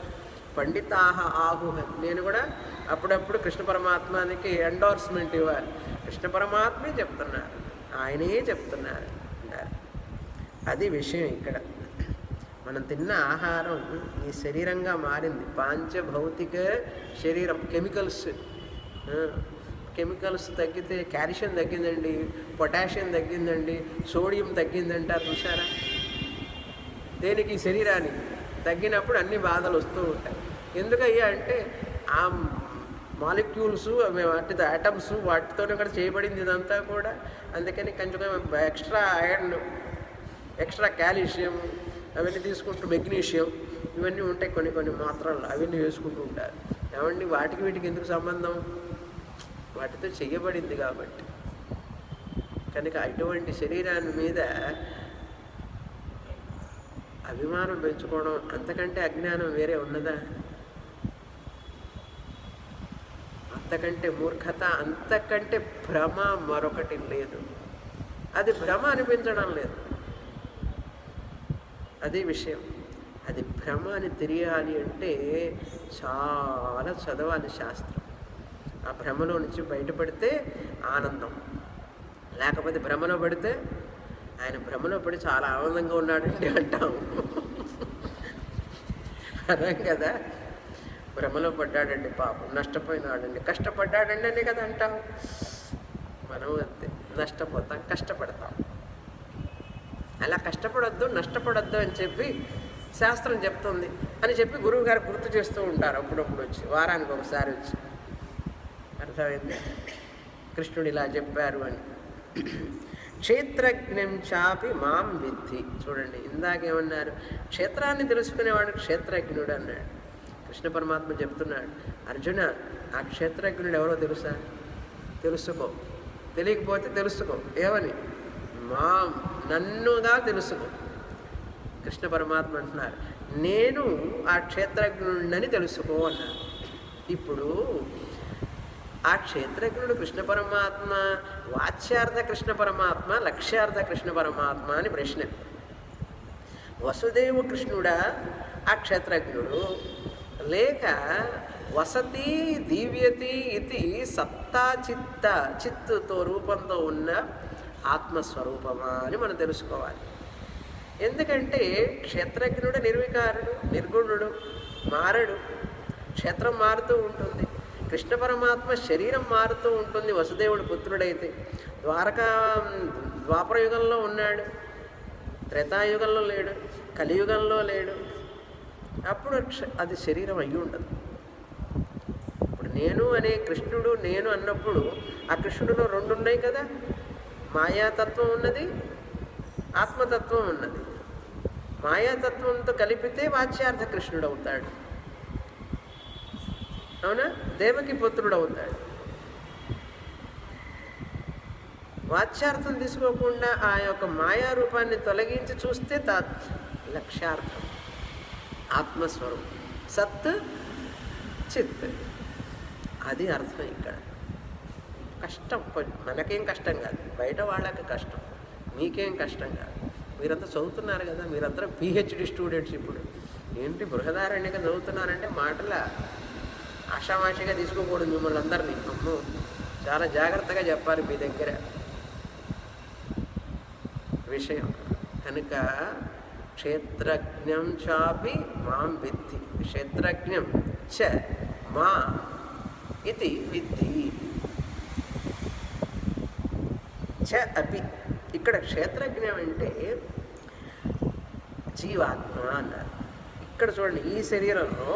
పండితాహ ఆహుహ. నేను కూడా అప్పుడప్పుడు కృష్ణ పరమాత్మానికి ఎండోర్స్మెంట్ ఇవ్వాలి. కృష్ణ పరమాత్మే చెప్తున్నారు, ఆయనే చెప్తున్నారు. అది విషయం. ఇక్కడ మనం తిన్న ఆహారం ఈ శరీరంగా మారింది. పాంచభౌతిక శరీరం. కెమికల్స్ తగ్గితే కాల్షియం తగ్గిందండి, పొటాషియం తగ్గిందండి, సోడియం తగ్గిందంటారు. చూసారా? దేనికి? శరీరానికి తగ్గినప్పుడు అన్ని బాధలు వస్తూ ఉంటాయి. ఎందుకయ్యా అంటే ఆ మాలిక్యూల్స్ అవి వాటితో యాటమ్స్ వాటితోనే కూడా చేయబడింది ఇదంతా కూడా. అందుకని కొంచెం ఎక్స్ట్రా ఐరన్, ఎక్స్ట్రా కాల్షియం అవన్నీ తీసుకుంటూ మెగ్నీషియం ఇవన్నీ ఉంటాయి కొన్ని కొన్ని మాత్రలు, అవన్నీ వేసుకుంటూ ఉంటారు. ఏమండి వాటికి వీటికి ఎందుకు సంబంధం? వాటితో చేయబడింది కాబట్టి. కనుక అటువంటి శరీరాన్ని మీద అభిమానం పెంచుకోవడం అంతకంటే అజ్ఞానం వేరే ఉన్నదా? అంతకంటే మూర్ఖత, అంతకంటే భ్రమ మరొకటి లేదు. అది భ్రమ అనిపించడం లేదు, అదే విషయం. అది భ్రమ అని తెలియాలి అంటే చాలా చదవాలి శాస్త్రం. ఆ భ్రమలో నుంచి బయటపడితే ఆనందం, లేకపోతే భ్రమలో పడితే ఆయన భ్రమలో పడి చాలా ఆనందంగా ఉన్నాడండి అంటాం. అదే కదా, భ్రమలో పడ్డాడండి పాపం, నష్టపోయినాడండి, కష్టపడ్డాడండి అనే కదా అంటాం. మనం అంతే, నష్టపోతాం, కష్టపడతాం. అలా కష్టపడొద్దు, నష్టపడొద్దు అని చెప్పి శాస్త్రం చెప్తుంది అని చెప్పి గురువు గారు గుర్తు చేస్తూ ఉంటారు అప్పుడప్పుడు వచ్చి, వారానికి ఒకసారి వచ్చి. అర్థమైంది, కృష్ణుడు ఇలా చెప్పారు అని. క్షేత్రజ్ఞం చాపి మాం విద్ధి. చూడండి, ఇందాకేమన్నారు? క్షేత్రాన్ని తెలుసుకునేవాడు క్షేత్రజ్ఞుడు అన్నాడు. కృష్ణ పరమాత్మ చెప్తున్నాడు, అర్జున ఆ క్షేత్రజ్ఞుడు ఎవరో తెలుసా? తెలుసుకో, తెలియకపోతే తెలుసుకో. ఏమని? మాం, నన్నుగా తెలుసుకో. కృష్ణ పరమాత్మ అంటున్నారు, నేను ఆ క్షేత్రజ్ఞుడిని తెలుసుకో అన్నారు. ఇప్పుడు ఆ క్షేత్రజ్ఞుడు కృష్ణ పరమాత్మ, వాచ్యార్థ కృష్ణ పరమాత్మ, లక్ష్యార్థ కృష్ణ పరమాత్మ అని ప్రశ్న. వసుదేవ కృష్ణుడా ఆ క్షేత్రజ్ఞుడు, లేక వసతి దీవ్యతి ఇది సత్తా చిత్తుతో రూపంతో ఉన్న ఆత్మస్వరూపమా అని మనం తెలుసుకోవాలి. ఎందుకంటే క్షేత్రజ్ఞుడు నిర్వికారుడు, నిర్గుణుడు, మారడు. క్షేత్రం మారుతూ ఉంటుంది, కృష్ణ పరమాత్మ శరీరం మారుతూ ఉంటుంది. వసుదేవుడు పుత్రుడైతే ద్వాపరయుగంలో ఉన్నాడు, త్రేతాయుగంలో లేడు, కలియుగంలో లేడు. అప్పుడు అది శరీరం అయ్యి ఉండదు. ఇప్పుడు నేను అనే కృష్ణుడు, నేను అన్నప్పుడు ఆ కృష్ణుడిలో రెండు ఉన్నాయి కదా, మాయాతత్వం ఉన్నది, ఆత్మతత్వం ఉన్నది. మాయాతత్వంతో కలిపితే వాచ్యార్థ కృష్ణుడు అవుతాడు, అవునా? దేవకి పుత్రుడు అవుతాడు. వాచ్యార్థం తీసుకోకుండా ఆ యొక్క మాయారూపాన్ని తొలగించి చూస్తే లక్ష్యార్థం, ఆత్మస్వరూపం, సత్ చిత్. అది అర్థం. ఇక్కడ కష్టం, మనకేం కష్టం కాదు, బయట వాళ్ళకి కష్టం, మీకేం కష్టం కాదు. మీరంతా చదువుతున్నారు కదా, మీరందరూ పిహెచ్డి స్టూడెంట్స్. ఇప్పుడు ఏంటి బృహదారణ్యక చదువుతున్నారంటే మాటల ఆషామాషిగా తీసుకోకూడదు మిమ్మల్ని అందరినీ. అమ్మో, చాలా జాగ్రత్తగా చెప్పాలి మీ దగ్గర విషయం. కనుక క్షేత్రజ్ఞం చాపి మాం విద్ధి, క్షేత్రజ్ఞం చ మా ఇది విద్ధి. చ అపి, ఇక్కడ క్షేత్రజ్ఞం అంటే జీవాత్మ అన్నారు. ఇక్కడ చూడండి, ఈ శరీరంలో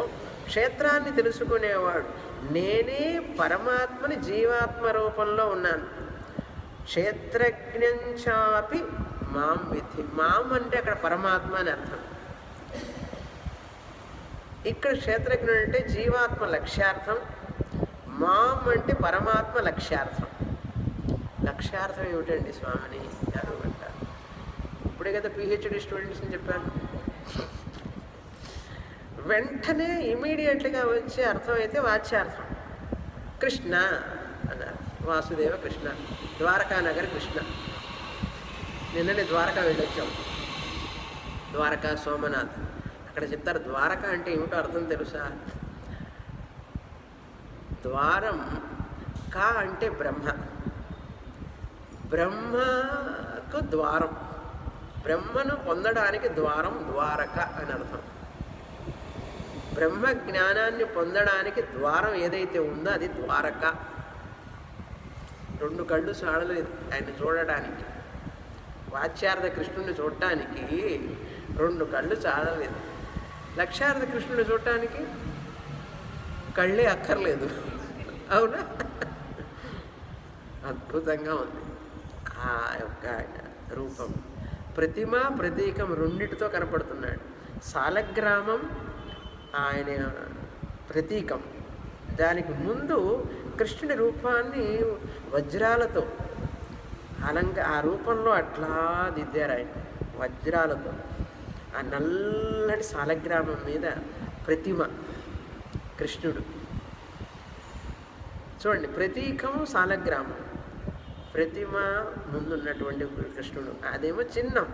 క్షేత్రాన్ని తెలుసుకునేవాడు నేనే పరమాత్మని జీవాత్మ రూపంలో ఉన్నాను. క్షేత్రజ్ఞంచాపి మాం విద్ధి. మాం అంటే అక్కడ పరమాత్మ అని అర్థం. ఇక్కడ క్షేత్రజ్ఞుడు అంటే జీవాత్మ లక్ష్యార్థం, మాం అంటే పరమాత్మ లక్ష్యార్థం. లక్ష్యార్థం ఏమిటండి స్వామిని గారు అంటారు. ఇప్పుడే కదా పిహెచ్డి స్టూడెంట్స్ అని చెప్పాను. వెంటనే ఇమీడియట్గా వచ్చే అర్థం అయితే వాచ్యార్థం. కృష్ణ అన్నారు, వాసుదేవ కృష్ణ, ద్వారకానగర్ కృష్ణ. నిన్ననే ద్వారకా వెళ్ళొచ్చాం, ద్వారకా సోమనాథ్. అక్కడ చెప్తారు ద్వారక అంటే ఏమిటో అర్థం తెలుసా? ద్వారం, కా అంటే బ్రహ్మ, బ్రహ్మకు ద్వారం, బ్రహ్మను పొందడానికి ద్వారం ద్వారక అని అర్థం. బ్రహ్మ జ్ఞానాన్ని పొందడానికి ద్వారం ఏదైతే ఉందో అది ద్వారక. రెండు కళ్ళు చాలలేదు ఆయన చూడడానికి, వాచ్యార్థ కృష్ణుని చూడటానికి రెండు కళ్ళు చాలలేదు. లక్ష్యార్థ కృష్ణుని చూడటానికి కళ్ళే అక్కర్లేదు. అవునా? అద్భుతంగా ఉంది ఆ యొక్క ఆయన రూపం. ప్రతిమ, ప్రతీకం రెండిటితో కనపడుతున్నాడు. సాలగ్రామం ఆయన ప్రతీకం. దానికి ముందు కృష్ణుడి రూపాన్ని వజ్రాలతో ఆ రూపంలో అట్లా దిద్దారు ఆయన వజ్రాలతో. ఆ నల్లటి సాలగ్రామం మీద ప్రతిమ కృష్ణుడు. చూడండి, ప్రతీకం సాలగ్రామం, ప్రతిమ ముందున్నటువంటి కృష్ణుడు. అదేమో చిన్నం,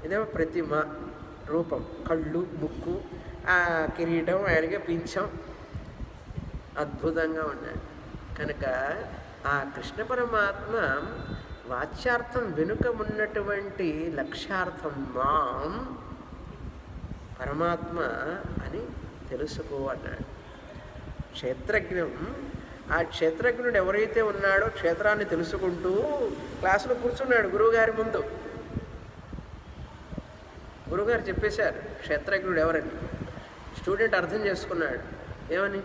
ఇదేమో ప్రతిమ రూపం. కళ్ళు, ముక్కు, ఆ కిరీటం, ఆయనకి పింఛం అద్భుతంగా ఉన్నాడు. కనుక ఆ కృష్ణ పరమాత్మ వాచ్యార్థం వెనుక ఉన్నటువంటి లక్ష్యార్థం మాం పరమాత్మ అని తెలుసుకో అన్నాడు. క్షేత్రజ్ఞం, ఆ క్షేత్రజ్ఞుడు ఎవరైతే ఉన్నాడో క్షేత్రాన్ని తెలుసుకుంటూ క్లాసులో కూర్చున్నాడు గురువుగారి ముందు. గురువుగారు చెప్పేశారు క్షేత్రజ్ఞుడు ఎవరని. స్టూడెంట్ అర్థం చేసుకున్నాడు. ఏమని?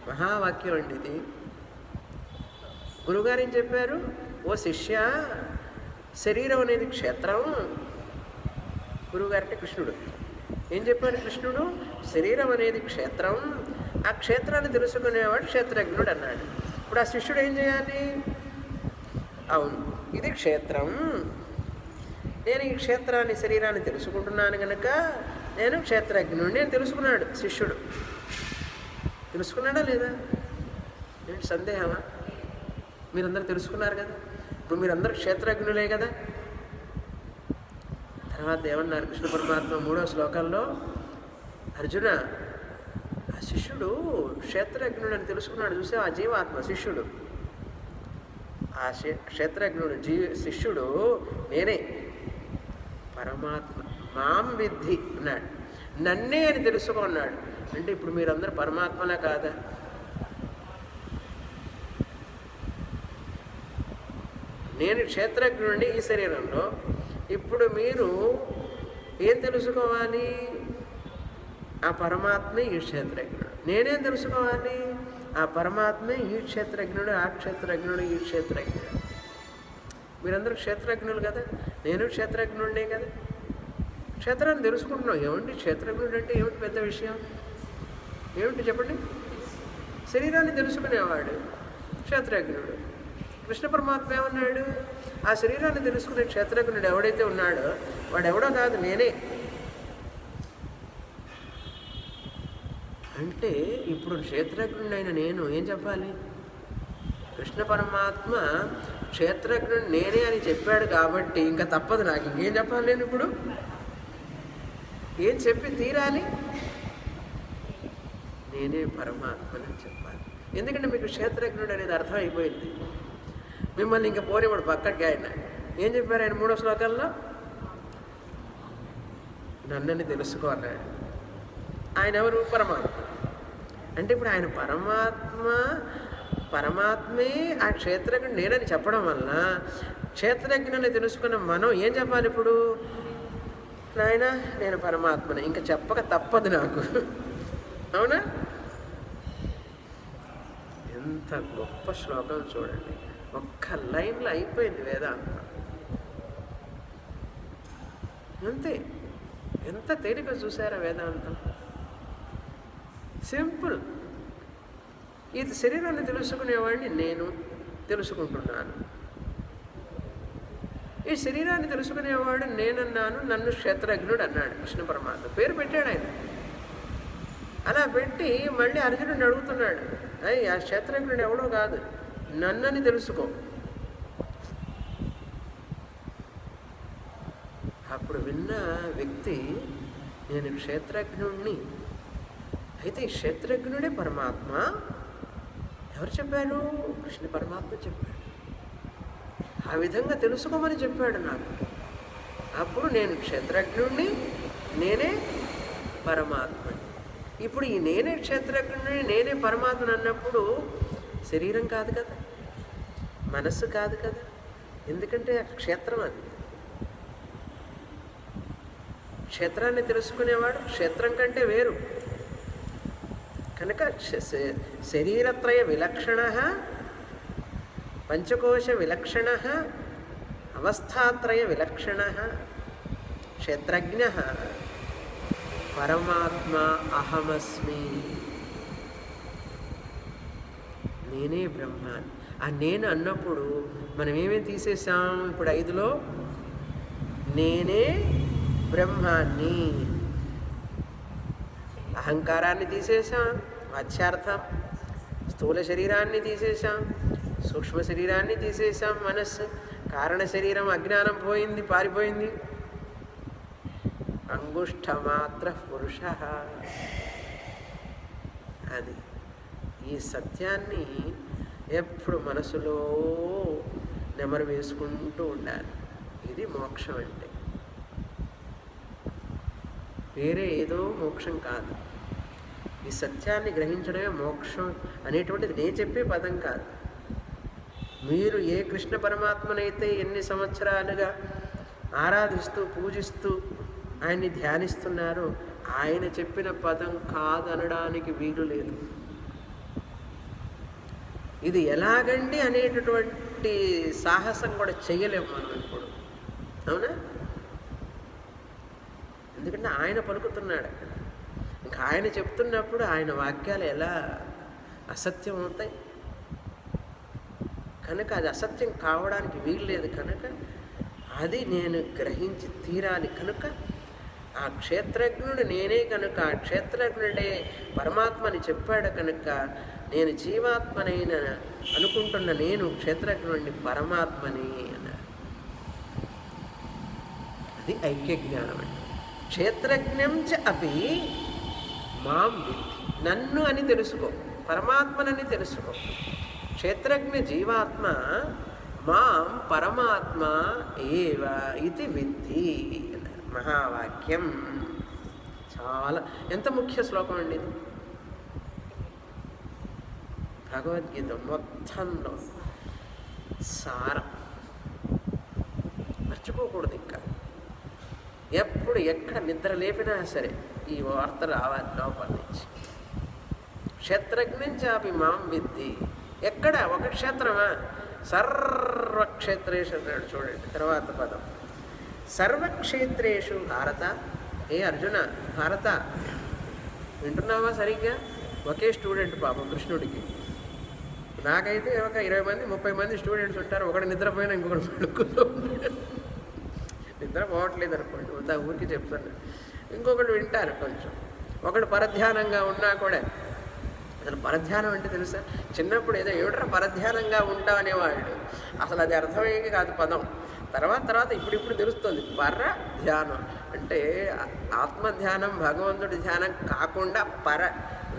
మహావాక్యం అండి ఇది. గురువుగారు ఏం చెప్పారు? ఓ శిష్య, శరీరం అనేది క్షేత్రం. గురువుగారంటే కృష్ణుడు. ఏం చెప్పారు కృష్ణుడు? శరీరం అనేది క్షేత్రం, ఆ క్షేత్రాన్ని తెలుసుకునేవాడు క్షేత్రజ్ఞుడు అన్నాడు. ఇప్పుడు ఆ శిష్యుడు ఏం చేయాలి? అవును, ఇది క్షేత్రం, నేను ఈ క్షేత్రాన్ని శరీరాన్ని తెలుసుకుంటున్నాను కనుక నేను క్షేత్రజ్ఞుడిని అని తెలుసుకున్నాడు శిష్యుడు. తెలుసుకున్నాడా లేదా? ఏంటి సందేహమా? మీరందరూ తెలుసుకున్నారు కదా. ఇప్పుడు మీరందరూ క్షేత్రజ్ఞులే కదా. తర్వాత ఏమన్నారు కృష్ణ పరమాత్మ 3వ శ్లోకంలో? అర్జున, ఆ శిష్యుడు క్షేత్రజ్ఞుడు అని తెలుసుకున్నాడు. చూసే ఆ జీవాత్మ శిష్యుడు, ఆ క్షేత్రజ్ఞుడు శిష్యుడు నేనే పరమాత్మ. మాం విద్ధి అన్నాడు, నన్నే అని తెలుసుకున్నాడు. అంటే ఇప్పుడు మీరందరూ పరమాత్మలా కాదా? నేను క్షేత్రజ్ఞుడిని ఈ శరీరంలో. ఇప్పుడు మీరు ఏం తెలుసుకోవాలి? ఆ పరమాత్మే ఈ క్షేత్రజ్ఞుడు. నేనేం తెలుసుకోవాలి? ఆ పరమాత్మే ఈ క్షేత్రజ్ఞుడు, ఆ క్షేత్రజ్ఞుడు, ఈ క్షేత్రజ్ఞుడు. మీరందరూ క్షేత్రజ్ఞులు కదా, నేను క్షేత్రజ్ఞుడినే కదా. క్షేత్రాన్ని తెలుసుకుంటున్నాం. ఏమిటి క్షేత్రజ్ఞుడు అంటే? ఏమిటి పెద్ద విషయం? ఏమిటి చెప్పండి? శరీరాన్ని తెలుసుకునేవాడు క్షేత్రజ్ఞుడు. కృష్ణ పరమాత్మ ఏమన్నాడు? ఆ శరీరాన్ని తెలుసుకునే క్షేత్రజ్ఞుడు ఎవడైతే ఉన్నాడో వాడెవడో కాదు, నేనే. అంటే ఇప్పుడు క్షేత్రజ్ఞుడైన నేను ఏం చెప్పాలి? కృష్ణ పరమాత్మ క్షేత్రజ్ఞుడు నేనే అని చెప్పాడు కాబట్టి ఇంకా తప్పదు నాకు. ఇంకేం చెప్పాలి? నేను ఇప్పుడు ఏం చెప్పి తీరాలి? నేనే పరమాత్మని చెప్పాలి. ఎందుకంటే మీకు క్షేత్రజ్ఞుడు అనేది అర్థమైపోయింది. మిమ్మల్ని ఇంకా పోనివాడు పక్కకి. ఆయన ఏం చెప్పారు? ఆయన 3వ శ్లోకంలో నన్నని తెలుసుకో అన్నాడు. ఆయన ఎవరు? పరమాత్మ. అంటే ఇప్పుడు ఆయన పరమాత్మే ఆ క్షేత్రజ్ఞుడు నేనని చెప్పడం వల్ల క్షేత్రజ్ఞుని తెలుసుకున్న మనం ఏం చెప్పాలి ఇప్పుడు? నాయన నేను పరమాత్మని, ఇంకా చెప్పక తప్పదు నాకు. అవునా? ఎంత గొప్ప శ్లోకం చూడండి. ఒక్క లైన్లో అయిపోయింది వేదాంతం. అంతే. ఎంత తేలిక చూసారా వేదాంతం? సింపుల్. ఇది శరీరాన్ని తెలుసుకునేవాడిని నేను తెలుసుకుంటున్నాను. ఈ శరీరాన్ని తెలుసుకునేవాడు నేనన్నాను, నన్ను క్షేత్రజ్ఞుడు అన్నాడు కృష్ణ పరమాత్మ. పేరు పెట్టాడు ఆయన. అలా పెట్టి మళ్ళీ అర్జునుడిని అడుగుతున్నాడు, అయ్యి ఆ క్షేత్రజ్ఞుడు ఎవడో కాదు, నన్నని తెలుసుకో. అప్పుడు విన్న వ్యక్తి, నేను క్షేత్రజ్ఞుడిని, అయితే ఈ క్షేత్రజ్ఞుడే పరమాత్మ. ఎవరు చెప్పారు? కృష్ణ పరమాత్మ చెప్పాడు. ఆ విధంగా తెలుసుకోమని చెప్పాడు నాకు. అప్పుడు నేను క్షేత్రజ్ఞుడిని, నేనే పరమాత్మని. ఇప్పుడు ఈ నేనే క్షేత్రజ్ఞుడిని, నేనే పరమాత్మని అన్నప్పుడు శరీరం కాదు కదా, మనస్సు కాదు కదా. ఎందుకంటే క్షేత్రం అది. క్షేత్రాన్ని తెలుసుకునేవాడు క్షేత్రం కంటే వేరు. కనుక శరీరత్రయ విలక్షణ, పంచకోశ విలక్షణ, అవస్థాత్రయ విలక్షణ క్షేత్రజ్ఞ పరమాత్మ అహమస్మి. నేనే బ్రహ్మాన్ని. ఆ నేను అన్నప్పుడు మనం ఏమేమి తీసేసాం? ఇప్పుడు 5లో నేనే బ్రహ్మాన్ని, అహంకారాన్ని తీసేసాం, వాచ్యార్థం, స్థూల శరీరాన్ని తీసేసాం, సూక్ష్మ శరీరాన్ని తీసేసాం, మనస్సు, కారణ శరీరం అజ్ఞానం పోయింది, పారిపోయింది. అంగుష్ఠమాత్ర పురుష. అది ఈ సత్యాన్ని ఎప్పుడు మనసులో నెమరు వేసుకుంటూ ఉండాలి. ఇది మోక్షం అంటే. వేరే ఏదో మోక్షం కాదు. ఈ సత్యాన్ని గ్రహించడమే మోక్షం అనేటువంటిది నేను చెప్పే పదం కాదు. మీరు ఏ కృష్ణ పరమాత్మనైతే ఎన్ని సంవత్సరాలుగా ఆరాధిస్తూ పూజిస్తూ ఆయన్ని ధ్యానిస్తున్నారో ఆయన చెప్పిన పదం కాదనడానికి వీలు లేదు. ఇది ఎలాగండి అనేటటువంటి సాహసం కూడా చేయలేము మనం ఇప్పుడు. అవునా? ఎందుకంటే ఆయన పలుకుతున్నాడు అక్కడ. ఇంకా ఆయన చెప్తున్నప్పుడు ఆయన వాక్యాలు ఎలా అసత్యం అవుతాయి? కనుక అది అసత్యం కావడానికి వీలు లేదు. కనుక అది నేను గ్రహించి తీరాలి. కనుక ఆ క్షేత్రజ్ఞుడు నేనే కనుక, ఆ క్షేత్రజ్ఞుడే పరమాత్మని చెప్పాడు కనుక, నేను జీవాత్మనైన అనుకుంటున్న నేను క్షేత్రజ్ఞుడిని పరమాత్మని అన్నారు. అది ఐక్య జ్ఞానం అంటే. క్షేత్రజ్ఞం చ అపి మాం విద్ధి. నన్ను అని తెలుసుకో, పరమాత్మనని తెలుసుకో. క్షేత్రజ్ఞ జీవాత్మ మాం పరమాత్మ ఏవ ఇది విద్ధి అన్నారు. మహావాక్యం. చాలా ఎంత ముఖ్య శ్లోకం అండి ఇది. భగవద్గీత మొత్తంలో సారం మర్చిపోకూడదు. ఇంకా ఎప్పుడు ఎక్కడ నిద్ర లేపినా సరే ఈ వార్త రావాలి లోపల నుంచి. క్షేత్రజ్ఞం చాపి మాం విద్ధి. ఎక్కడ ఒక క్షేత్రమా? సర్వక్షేత్రేషు అన్నాడు చూడండి తర్వాత పదం. సర్వక్షేత్రేషు భారత. ఏ అర్జున, భారత వింటున్నావా సరిగ్గా? ఒకే స్టూడెంట్ పాపం కృష్ణుడికి. నాకైతే ఒక 20 మంది 30 మంది స్టూడెంట్స్ ఉంటారు. ఒకటి నిద్రపోయినా ఇంకొకటి పడుకుంటూ ఉంటాడు. నిద్ర పోవట్లేదు అనుకోండి, అంతా ఊరికి చెప్తాను. ఇంకొకటి వింటారు కొంచెం. ఒకడు పరధ్యానంగా ఉన్నా కూడా, అసలు పరధ్యానం అంటే తెలుసా? చిన్నప్పుడు ఏదో ఏమిట్రా పరధ్యానంగా ఉంటాం అనేవాళ్ళు. అసలు అది అర్థమయ్యేది కాదు పదం. తర్వాత ఇప్పుడు తెలుస్తుంది. పరధ్యానం అంటే ఆత్మధ్యానం, భగవంతుడి ధ్యానం కాకుండా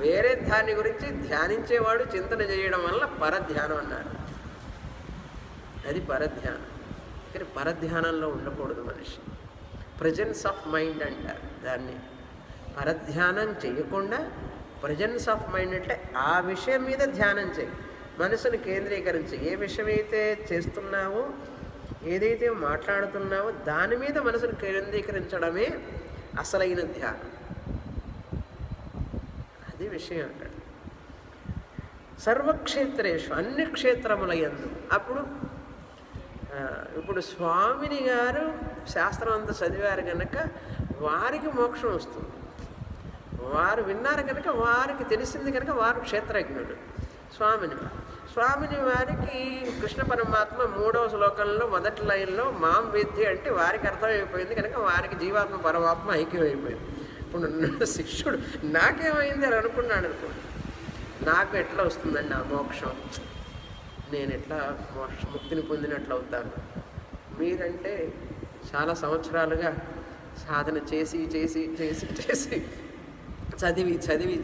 వేరే దాని గురించి ధ్యానించేవాడు చింతన చేయడం వల్ల పరధ్యానం అన్నారు. అది పరధ్యానం. కానీ పరధ్యానంలో ఉండకూడదు మనిషి. ప్రజెన్స్ ఆఫ్ మైండ్ అంటారు దాన్ని. పరధ్యానం చేయకుండా ప్రజెన్స్ ఆఫ్ మైండ్ అంటే ఆ విషయం మీద ధ్యానం చేయి, మనసును కేంద్రీకరించి. ఏ విషయం అయితే చేస్తున్నావో, ఏదైతే మాట్లాడుతున్నావో దాని మీద మనసును కేంద్రీకరించడమే అసలైన ధ్యానం. అది విషయం అక్కడ. సర్వక్షేత్రేషు, అన్ని క్షేత్రముల యందు. అప్పుడు ఇప్పుడు స్వామిని గారు శాస్త్రం అంతా చదివారు కనుక వారికి మోక్షం వస్తుంది. వారు విన్నారు కనుక వారికి తెలిసింది కనుక వారు క్షేత్రజ్ఞుడు. స్వామిని వారికి కృష్ణ పరమాత్మ 3వ శ్లోకంలో మొదటి లైన్లో మాం విద్ధి అంటే వారికి అర్థమైపోయింది కనుక వారికి జీవాత్మ పరమాత్మ ఐక్యమైపోయింది. ఇప్పుడు శిష్యుడు నాకేమైంది అని అనుకున్నాడు అనుకోండి, నాకు ఎట్లా వస్తుందండి ఆ మోక్షం, నేను ఎట్లా ముక్తిని పొందినట్లు అవుతాను? మీరంటే చాలా సంవత్సరాలుగా సాధన చేసి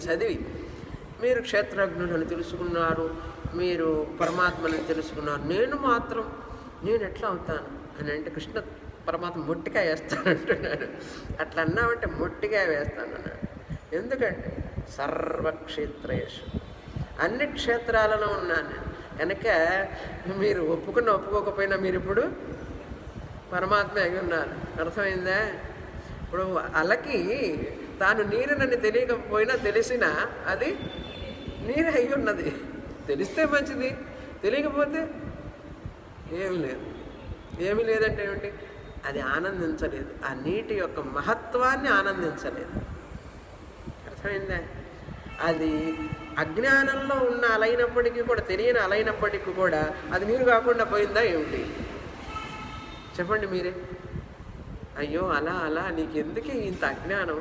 చదివి మీరు క్షేత్రజ్ఞులను తెలుసుకున్నారు, మీరు పరమాత్మని తెలుసుకున్నారు. నేను ఎట్లా అవుతాను అని అంటే కృష్ణ పరమాత్మ మొట్టికాయ వేస్తానంటున్నాడు. అట్లా అన్నామంటే మొట్టికాయ వేస్తాను అన్నాడు. ఎందుకంటే సర్వక్షేత్రేషు, అన్ని క్షేత్రాలలో ఉన్నాను నేను కనుక మీరు ఒప్పుకోకపోయినా మీరు ఇప్పుడు పరమాత్మ అయి ఉన్నారు. అర్థమైందా? ఇప్పుడు అలకి తాను నీరునని తెలియకపోయినా తెలిసినా అది నీరు అయి ఉన్నది. తెలిస్తే మంచిది, తెలియకపోతే ఏమి లేదు. ఏమీ లేదంటే ఏమిటి? అది ఆనందించలేదు, ఆ నీటి యొక్క మహత్వాన్ని ఆనందించలేదు. అర్థమైందా? అది అజ్ఞానంలో ఉన్న అలైనప్పటికీ కూడా, తెలియని అలైనప్పటికీ కూడా అది నీరు కాకుండా పోయిందా ఏమిటి? చెప్పండి మీరే. అయ్యో అలా అలా నీకెందుకే ఇంత అజ్ఞానం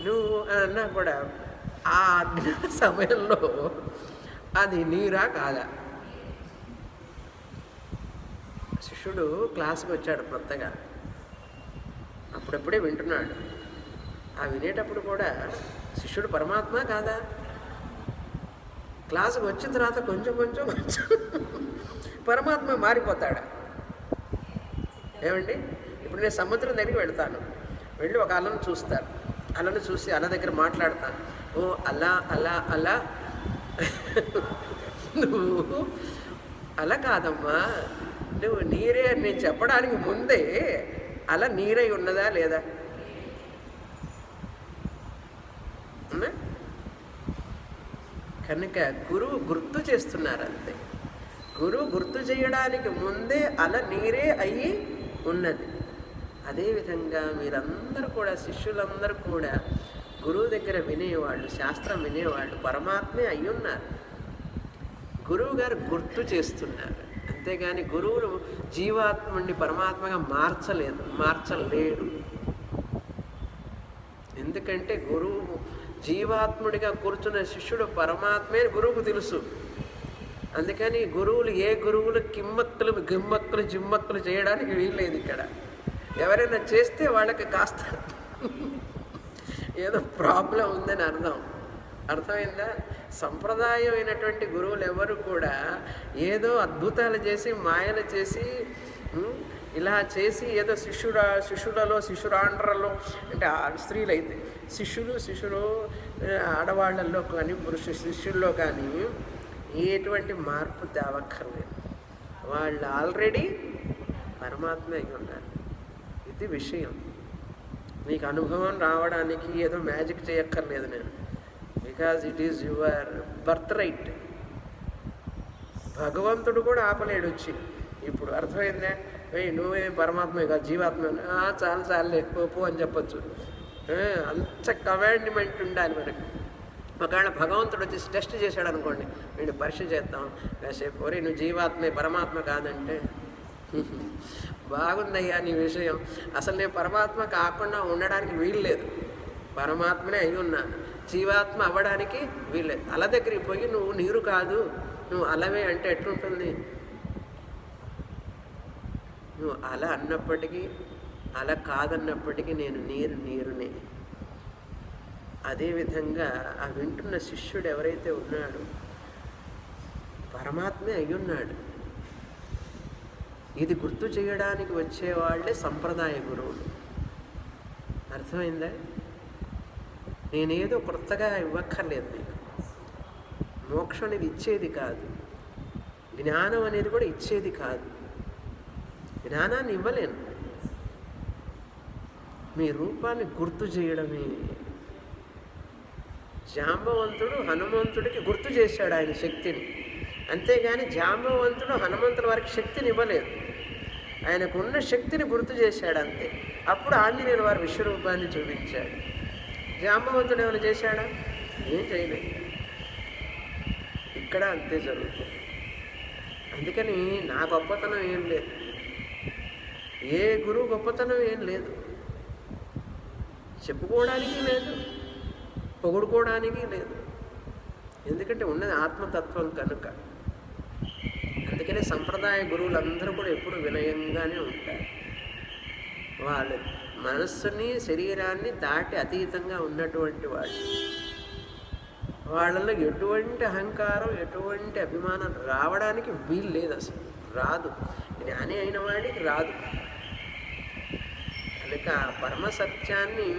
నువ్వు అని అన్నా కూడా ఆ అజ్ఞాన సమయంలో అది నీరా కాదా? శిష్యుడు క్లాస్కి వచ్చాడు కొత్తగా, అప్పుడప్పుడే వింటున్నాడు. ఆ వినేటప్పుడు కూడా శిష్యుడు పరమాత్మ కాదా? క్లాసుకు వచ్చిన తర్వాత కొంచెం కొంచెం కొంచెం పరమాత్మ మారిపోతాడా? ఏమండి, ఇప్పుడు నేను సముద్రం దగ్గరికి వెళ్తాను, వెళ్ళి ఒక అలను చూస్తాను, అలను చూసి అల దగ్గర మాట్లాడతాను. ఓ అలా అలా అలా నువ్వు అలా కాదమ్మా, నువ్వు నీరే అని నేను చెప్పడానికి ముందే అలా నీరై ఉన్నదా లేదా? కనుక గురువు గుర్తు చేస్తున్నారు అంతే. గురువు గుర్తు చేయడానికి ముందే అలా నీరే అయ్యి ఉన్నది. అదేవిధంగా మీరందరూ కూడా, శిష్యులందరూ కూడా గురువు దగ్గర వినేవాళ్ళు, శాస్త్రం వినేవాళ్ళు పరమాత్మే అయ్యున్నారు. గురువు గారు గుర్తు చేస్తున్నారు, అంతేగాని గురువులు జీవాత్ముడిని పరమాత్మగా మార్చలేడు. ఎందుకంటే గురువు జీవాత్ముడిగా కూర్చున్న శిష్యుడు పరమాత్మే గురువుకు తెలుసు. అందుకని గురువులు ఏ గురువులు కిమ్మక్కులు గిమ్మక్కులు జిమ్మక్కులు చేయడానికి వీల్లేదు. ఇక్కడ ఎవరైనా చేస్తే వాళ్ళకి కాస్త ఏదో ప్రాబ్లం ఉందని అర్థమైందా? సంప్రదాయమైనటువంటి గురువులు ఎవరు కూడా ఏదో అద్భుతాలు చేసి, మాయలు చేసి, ఇలా చేసి ఏదో శిశురాండ్రలో అంటే స్త్రీలైతే శిష్యులు ఆడవాళ్ళల్లో కానీ శిష్యుల్లో కానీ ఎటువంటి మార్పు తేవక్కర్లేదు. వాళ్ళు ఆల్రెడీ పరమాత్మ అయి ఉన్నారు. ఇది విషయం. మీకు అనుభవం రావడానికి ఏదో మ్యాజిక్ చేయక్కర్లేదు నేను, because it is your birth right. భగవంతుడు కూడా ఆపలేడు వచ్చి. ఇప్పుడు అర్థమైందే, నువ్వేం పరమాత్మే కాదు జీవాత్మ, చాలే పోపు అని చెప్పచ్చు. అంత కమాండ్మెంట్ ఉండాలి మనకు. ఒకవేళ భగవంతుడు వచ్చి టెస్ట్ చేశాడు అనుకోండి, నేను పరీక్ష చేస్తాం కాసేపు, ఒరే నువ్వు జీవాత్మే పరమాత్మ కాదంటే, బాగుందయ్యా నీ విషయం, అసలు నేను పరమాత్మ కాకుండా ఉండడానికి వీల్లేదు, పరమాత్మనే అయి ఉన్నాను, జీవాత్మ అవ్వడానికి వీల్లేదు. అల దగ్గరికి పోయి నువ్వు నీరు కాదు, నువ్వు అలవే అంటే ఎట్లుంటుంది? నువ్వు అల అన్నప్పటికీ, అల కాదన్నప్పటికీ నేను నీరునే. అదేవిధంగా ఆ వింటున్న శిష్యుడు ఎవరైతే ఉన్నాడో పరమాత్మే అయ్యున్నాడు. ఇది గుర్తు చేయడానికి వచ్చేవాళ్లే సంప్రదాయ గురువులు. అర్థమైందా? నేనేదో కొత్తగా ఇవ్వక్కర్లేదు మీకు. మోక్షం అనేది ఇచ్చేది కాదు, జ్ఞానం అనేది కూడా ఇచ్చేది కాదు. జ్ఞానాన్ని ఇవ్వలేను, మీ రూపాన్ని గుర్తు చేయడమే. జాంబవంతుడు హనుమంతుడికి గుర్తు చేశాడు ఆయన శక్తిని, అంతేగాని జాంబవంతుడు హనుమంతుడి వారికి శక్తిని ఇవ్వలేదు. ఆయనకున్న శక్తిని గుర్తు చేశాడు అంతే. అప్పుడు ఆంజనేయుల వారి విశ్వరూపాన్ని చూపించాడు. జాంబవంతుడు ఏమైనా చేశాడా? ఏం చేయలేదు. ఇక్కడ అంతే జరుగుతుంది. అందుకని నా గొప్పతనం ఏం లేదు, ఏ గురువు గొప్పతనం ఏం లేదు, చెప్పుకోవడానికి లేదు, పొగుడుకోవడానికి లేదు. ఎందుకంటే ఉన్నది ఆత్మతత్వం కనుక. అందుకనే సంప్రదాయ గురువులందరూ కూడా ఎప్పుడు వినయంగానే ఉంటారు. వాళ్ళు మనస్సుని శరీరాన్ని దాటి అతీతంగా ఉన్నటువంటి వాళ్ళు. వాళ్ళలో ఎటువంటి అహంకారం, ఎటువంటి అభిమానం రావడానికి వీలు లేదు, అసలు రాదు. జ్ఞాని అయిన వాడికి రాదు. కనుక పరమసత్యాన్ని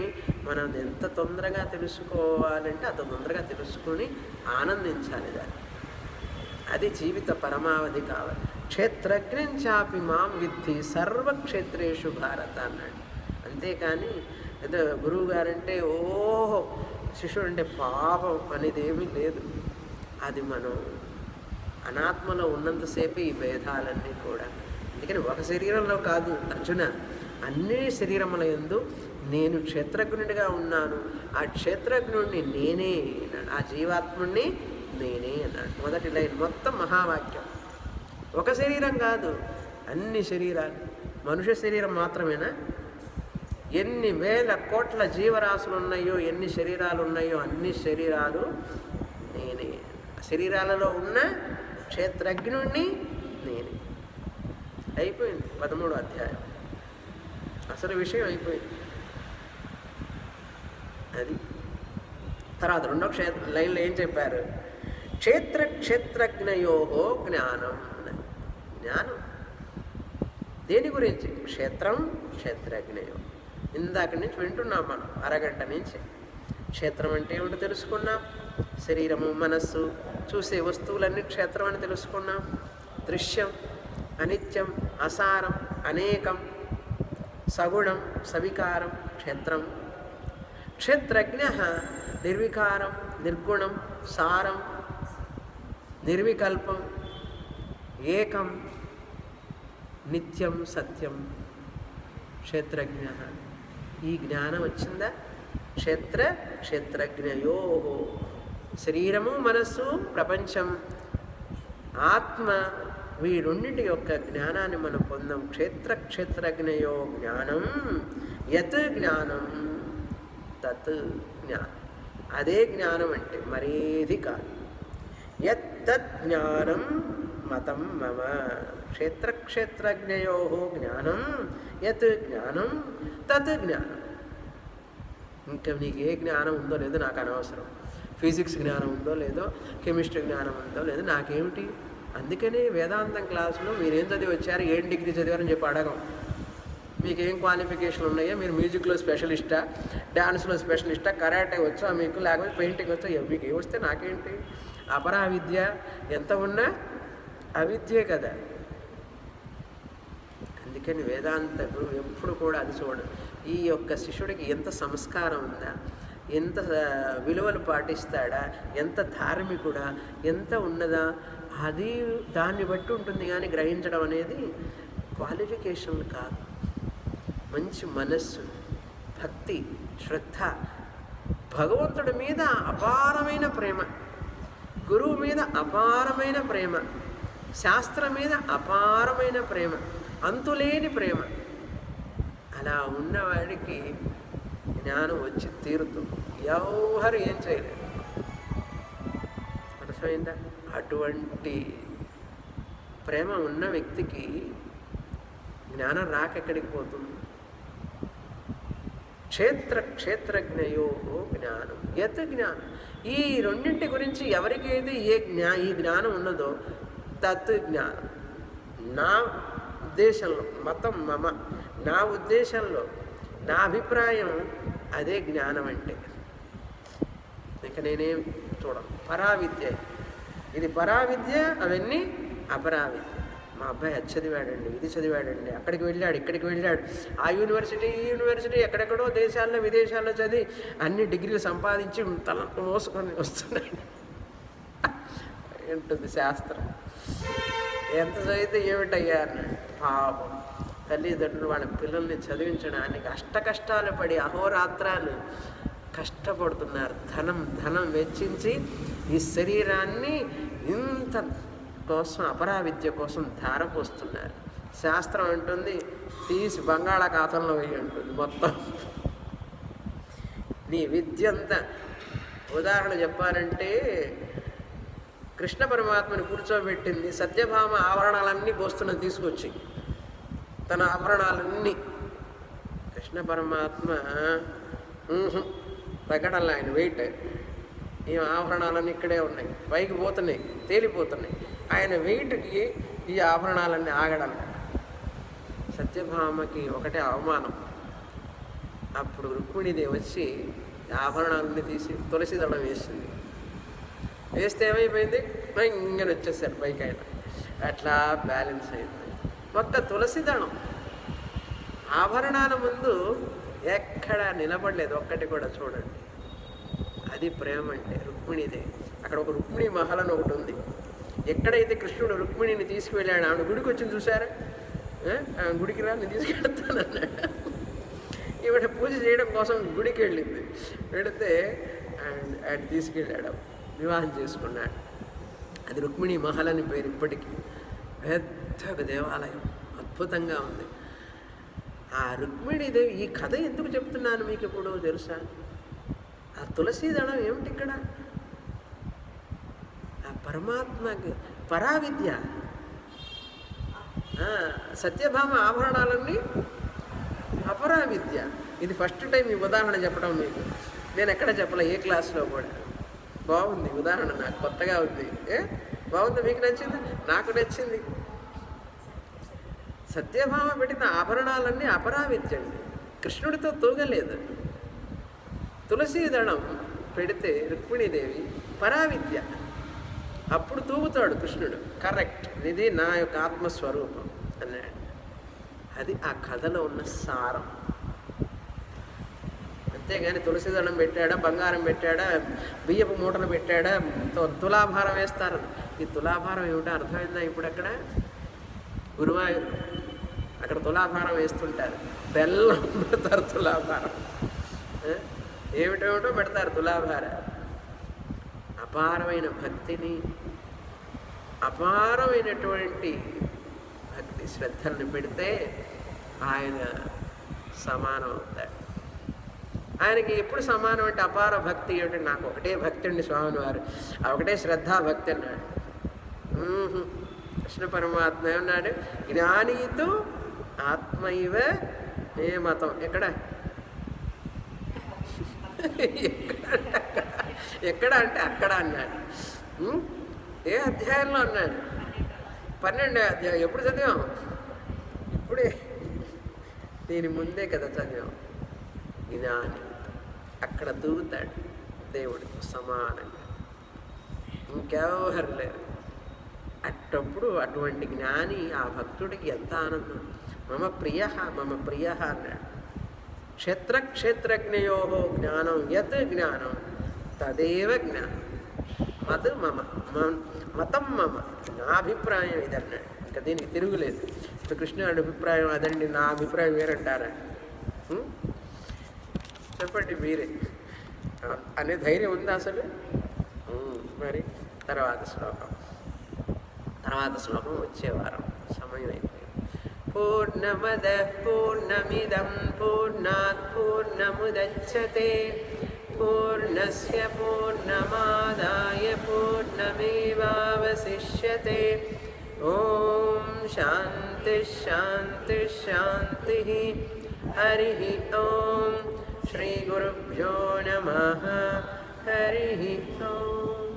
మనం ఎంత తొందరగా తెలుసుకోవాలంటే అంత తొందరగా తెలుసుకొని ఆనందించాలి దాన్ని. అది జీవిత పరమావధి కావాలి. క్షేత్రజ్ఞం చాపి మాం విద్ధి సర్వక్షేత్రేషు భారత అన్నాడు. అంతేకాని అయితే గురువు గారంటే ఓహో, శిష్యుడు అంటే పాపం అనేది ఏమీ లేదు. అది మనం అనాత్మలో ఉన్నంతసేపు ఈ భేదాలన్నీ కూడా. అందుకని ఒక శరీరంలో కాదు అర్జున, అన్ని శరీరముల యందు నేను క్షేత్రజ్ఞుడిగా ఉన్నాను. ఆ క్షేత్రజ్ఞుడిని నేనే అన్నాడు, ఆ జీవాత్ముడిని నేనే అన్నాడు. మొదటి లైన్ మొత్తం మహావాక్యం. ఒక శరీరం కాదు, అన్ని శరీరాలు. మనుష్య శరీరం మాత్రమేనా? ఎన్ని వేల కోట్ల జీవరాశులు ఉన్నాయో, ఎన్ని శరీరాలు ఉన్నాయో అన్ని శరీరాలు నేనే. శరీరాలలో ఉన్న క్షేత్రజ్ఞుడిని నేనే. అయిపోయింది 13వ అధ్యాయం. అసలు విషయం అయిపోయింది. అది తర్వాత రెండో లైన్లో ఏం చెప్పారు? క్షేత్రజ్ఞయో జ్ఞానం. జ్ఞానం దేని గురించి? క్షేత్రం క్షేత్రజ్ఞయో. ఇందాక నుంచి వింటున్నాం మనం అరగంట నుంచి. క్షేత్రం అంటే ఏమిటో తెలుసుకున్నాం. శరీరము, మనస్సు, చూసే వస్తువులన్నీ క్షేత్రం అని తెలుసుకున్నాం. దృశ్యం, అనిత్యం, అసారం, అనేకం, సగుణం, సవికారం క్షేత్రం. క్షేత్రజ్ఞ నిర్వికారం, నిర్గుణం, సారం, నిర్వికల్పం, ఏకం, నిత్యం, సత్యం. క్షేత్రజ్ఞ. ఈ జ్ఞానం వచ్చిందా? క్షేత్రజ్ఞయో. శరీరము, మనస్సు, ప్రపంచం, ఆత్మ, వీరున్నిటి యొక్క జ్ఞానాన్ని మనం పొందాం. క్షేత్రజ్ఞయో జ్ఞానం. యత్ జ్ఞానం తత్ జ్ఞానం. అదే జ్ఞానం అంటే మరేది కాదు. యత్ తత్ జ్ఞానం మతం మమ. క్షేత్రజ్ఞయో జ్ఞానం యత్ జ్ఞానం తత్ జ్ఞానం. ఇంకా నీకు ఏ జ్ఞానం ఉందో లేదో నాకు అనవసరం. ఫిజిక్స్ జ్ఞానం ఉందో లేదో, కెమిస్ట్రీ జ్ఞానం ఉందో లేదో నాకేమిటి. అందుకనే వేదాంతం క్లాసులో మీరేం చదివి వచ్చారు, ఏం డిగ్రీ చదివారని చెప్పి అడగం. మీకేం క్వాలిఫికేషన్ ఉన్నాయో, మీరు మ్యూజిక్లో స్పెషలిస్టా, డ్యాన్స్లో స్పెషలిస్టా, కరాటే వచ్చా మీకు, లేకపోతే పెయింటింగ్ వచ్చా, మీకు ఏం వస్తే నాకేంటి. అపరా విద్య ఎంత ఉన్నా అవిద్యే కదా. అందుకని వేదాంత గురువు ఎప్పుడు కూడా అది చూడడు. ఈ యొక్క శిష్యుడికి ఎంత సంస్కారం ఉందా, ఎంత విలువలు పాటిస్తాడా, ఎంత ధార్మికుడా, ఎంత ఉన్నదా, అది దాన్ని బట్టి ఉంటుంది. కానీ గ్రహించడం అనేది క్వాలిఫికేషన్ కాదు. మంచి మనస్సు, భక్తి, శ్రద్ధ, భగవంతుడి మీద అపారమైన ప్రేమ, గురువు మీద అపారమైన ప్రేమ, శాస్త్రం మీద అపారమైన ప్రేమ, అంతులేని ప్రేమ. అలా ఉన్నవాడికి జ్ఞానం వచ్చి తీరుతుంది. ఎవరు ఏం చేయలేరు. అర్థమైందా? అటువంటి ప్రేమ ఉన్న వ్యక్తికి జ్ఞానం రాకెక్కడికి పోతుంది? క్షేత్రజ్ఞయో జ్ఞానం యత్ జ్ఞానం. ఈ రెండింటి గురించి ఎవరికైతే ఈ జ్ఞానం ఉన్నదో తత్ జ్ఞానం. నా ఉద్దేశంలో, మతం మమ, నా ఉద్దేశంలో, నా అభిప్రాయం అదే జ్ఞానం అంటే. ఇక నేనేం చూడను. పరావిద్య ఇది పరావిద్య, అవన్నీ అపరావిద్య. మా అబ్బాయి అది చదివాడండి, ఇది చదివాడండి, అక్కడికి వెళ్ళాడు, ఇక్కడికి వెళ్ళాడు, ఆ యూనివర్సిటీ ఈ యూనివర్సిటీ, ఎక్కడెక్కడో దేశాల్లో విదేశాల్లో చదివి అన్ని డిగ్రీలు సంపాదించి తల మోసుకొని వస్తున్నాడు. ఉంటుంది శాస్త్రం. ఎంత చదివితే ఏమిటయ్యా అన్నాడు. పాపం తల్లిదండ్రులు వాళ్ళ పిల్లల్ని చదివించడానికి అష్టకష్టాలు పడి అహోరాత్రాలు కష్టపడుతున్నారు. ధనం వెచ్చించి ఈ శరీరాన్ని ఇంత కోసం, అపరావిద్య కోసం ధారపోస్తున్నారు. శాస్త్రం అంటుంది తీసి బంగాళాఖాతంలో వేయి అంటుంది. మొత్తం నీ విద్య అంతా. ఉదాహరణ చెప్పాలంటే కృష్ణ పరమాత్మని కూర్చోబెట్టింది సత్యభామ ఆభరణాలన్నీ పోస్తున్నది తీసుకొచ్చి, తన ఆభరణాలన్నీ. కృష్ణ పరమాత్మ తగ్గడంలో ఆయన వెయిట్, ఈ ఆభరణాలన్నీ ఇక్కడే ఉన్నాయి, పైకి పోతున్నాయి, తేలిపోతున్నాయి. ఆయన వెయిట్కి ఈ ఆభరణాలన్నీ ఆగడం. సత్యభామకి ఒకటే అవమానం. అప్పుడు రుక్మిణీదేవి వచ్చి ఆభరణాలన్నీ తీసి తులసి దళం వేసింది. వేస్తే ఏమైపోయింది? ఇంకని వచ్చేసారు పైకి ఆయన. అట్లా బ్యాలెన్స్ అయిపోయింది. ఒక్క తులసి దళం ఆభరణాల ముందు ఎక్కడా నిలబడలేదు ఒక్కటి కూడా. చూడండి, అది ప్రేమ అంటే రుక్మిణీదేవి. అక్కడ ఒక రుక్మిణి మహల్ అని ఒకటి ఉంది. ఎక్కడైతే కృష్ణుడు రుక్మిణిని తీసుకువెళ్ళాడు, ఆవిడ గుడికి వచ్చింది చూసారా, గుడికి రా నేను తీసుకెళ్తానన్నాడు. ఈవిడ పూజ చేయడం కోసం గుడికి వెళ్ళింది. వెళితే ఆయన తీసుకెళ్ళాడు, వివాహం చేసుకున్నాడు. అది రుక్మిణి మహల్ అని పేరు. ఇప్పటికీ పెద్ద దేవాలయం, అద్భుతంగా ఉంది. ఆ రుక్మిణీదేవి, ఈ కథ ఎందుకు చెప్తున్నాను మీకు ఇప్పుడు తెలుసా? ఆ తులసీ దళం ఏమిటి ఇక్కడ? ఆ పరమాత్మకి పరావిద్య. సత్యభామ ఆభరణాలన్నీ అపరావిద్య. ఇది ఫస్ట్ టైం ఈ ఉదాహరణ చెప్పడం మీకు. నేను ఎక్కడ చెప్పలే, ఏ క్లాస్లో కూడా. బాగుంది ఉదాహరణ, నాకు కొత్తగా ఉంది. బాగుంది, మీకు నచ్చింది, నాకు నచ్చింది. సత్యభామ పెట్టిన ఆభరణాలన్నీ అపరావిద్య అండి, కృష్ణుడితో తూగలేదు. తులసీ దళం పెడితే రుక్మిణీదేవి పరావిద్య, అప్పుడు తూగుతాడు కృష్ణుడు. కరెక్ట్, ఇది నా యొక్క ఆత్మస్వరూపం అన్నాడు. అది ఆ కథలో ఉన్న సారం. అంతేగాని తులసి దళం పెట్టాడా, బంగారం పెట్టాడా, బియ్యపు మూటలు పెట్టాడా, తులాభారం వేస్తారు. ఈ తులాభారం ఏమిటో అర్థమైందా? ఇప్పుడు అక్కడ గురువాయూరు అక్కడ తులాభారం వేస్తుంటారు, బెల్లం పెడతారు తులాభారం, ఏమిటేమిటో పెడతారు తులాభారం. అపారమైన భక్తిని, అపారమైనటువంటి భక్తి శ్రద్ధలను పెడితే ఆయన సమానం అవుతాడు. ఆయనకి ఎప్పుడు సమానం అంటే అపార భక్తి ఏమిటి? నాకు ఒకటే భక్తి అండి స్వామి వారు, ఒకటే శ్రద్ధాభక్తి అన్నాడు. కృష్ణ పరమాత్మ ఏమన్నాడు? జ్ఞానీతో ఆత్మైవ మే మతం. ఎక్కడ ఎక్కడ అంటే అక్కడ అన్నాడు. ఏ అధ్యాయంలో అన్నాడు? 12వ అధ్యాయం. ఎప్పుడు చదివాం? ఇప్పుడే, దీని ముందే కదా చదివాం. జ్ఞాని అక్కడ దూగుతాడు దేవుడితో సమానంగా, ఇంకెవరు లేరు. అట్టప్పుడు అటువంటి జ్ఞాని, ఆ భక్తుడికి ఎంత ఆనందం. మమ ప్రియ అన్నాడు. క్షేత్రజ్ఞయో జ్ఞానం యత్ జ్ఞానం తదేవ జ్ఞానం మత్ మమ మతం మమ, నా అభిప్రాయం ఇదన్నాడు. ఇంకా దీనికి తిరుగులేదు. ఇప్పుడు కృష్ణుడి అభిప్రాయం అదండి, నా అభిప్రాయం వేరంటారా? చెప్పండి మీరే. అనే ధైర్యం ఉందా అసలు? మరి తర్వాత శ్లోకం వచ్చే వారం. సమయం అయిపోయింది. పూర్ణమద పూర్ణమిదం పూర్ణాత్ పూర్ణముదచ్యతే పూర్ణస్య పూర్ణమాదాయ పూర్ణమేవావశిష్యతే. ఓం శాంతి శాంతి శాంతి. హరి ఓం. శ్రీ గురుభ్యో నమః. హరి ఓం.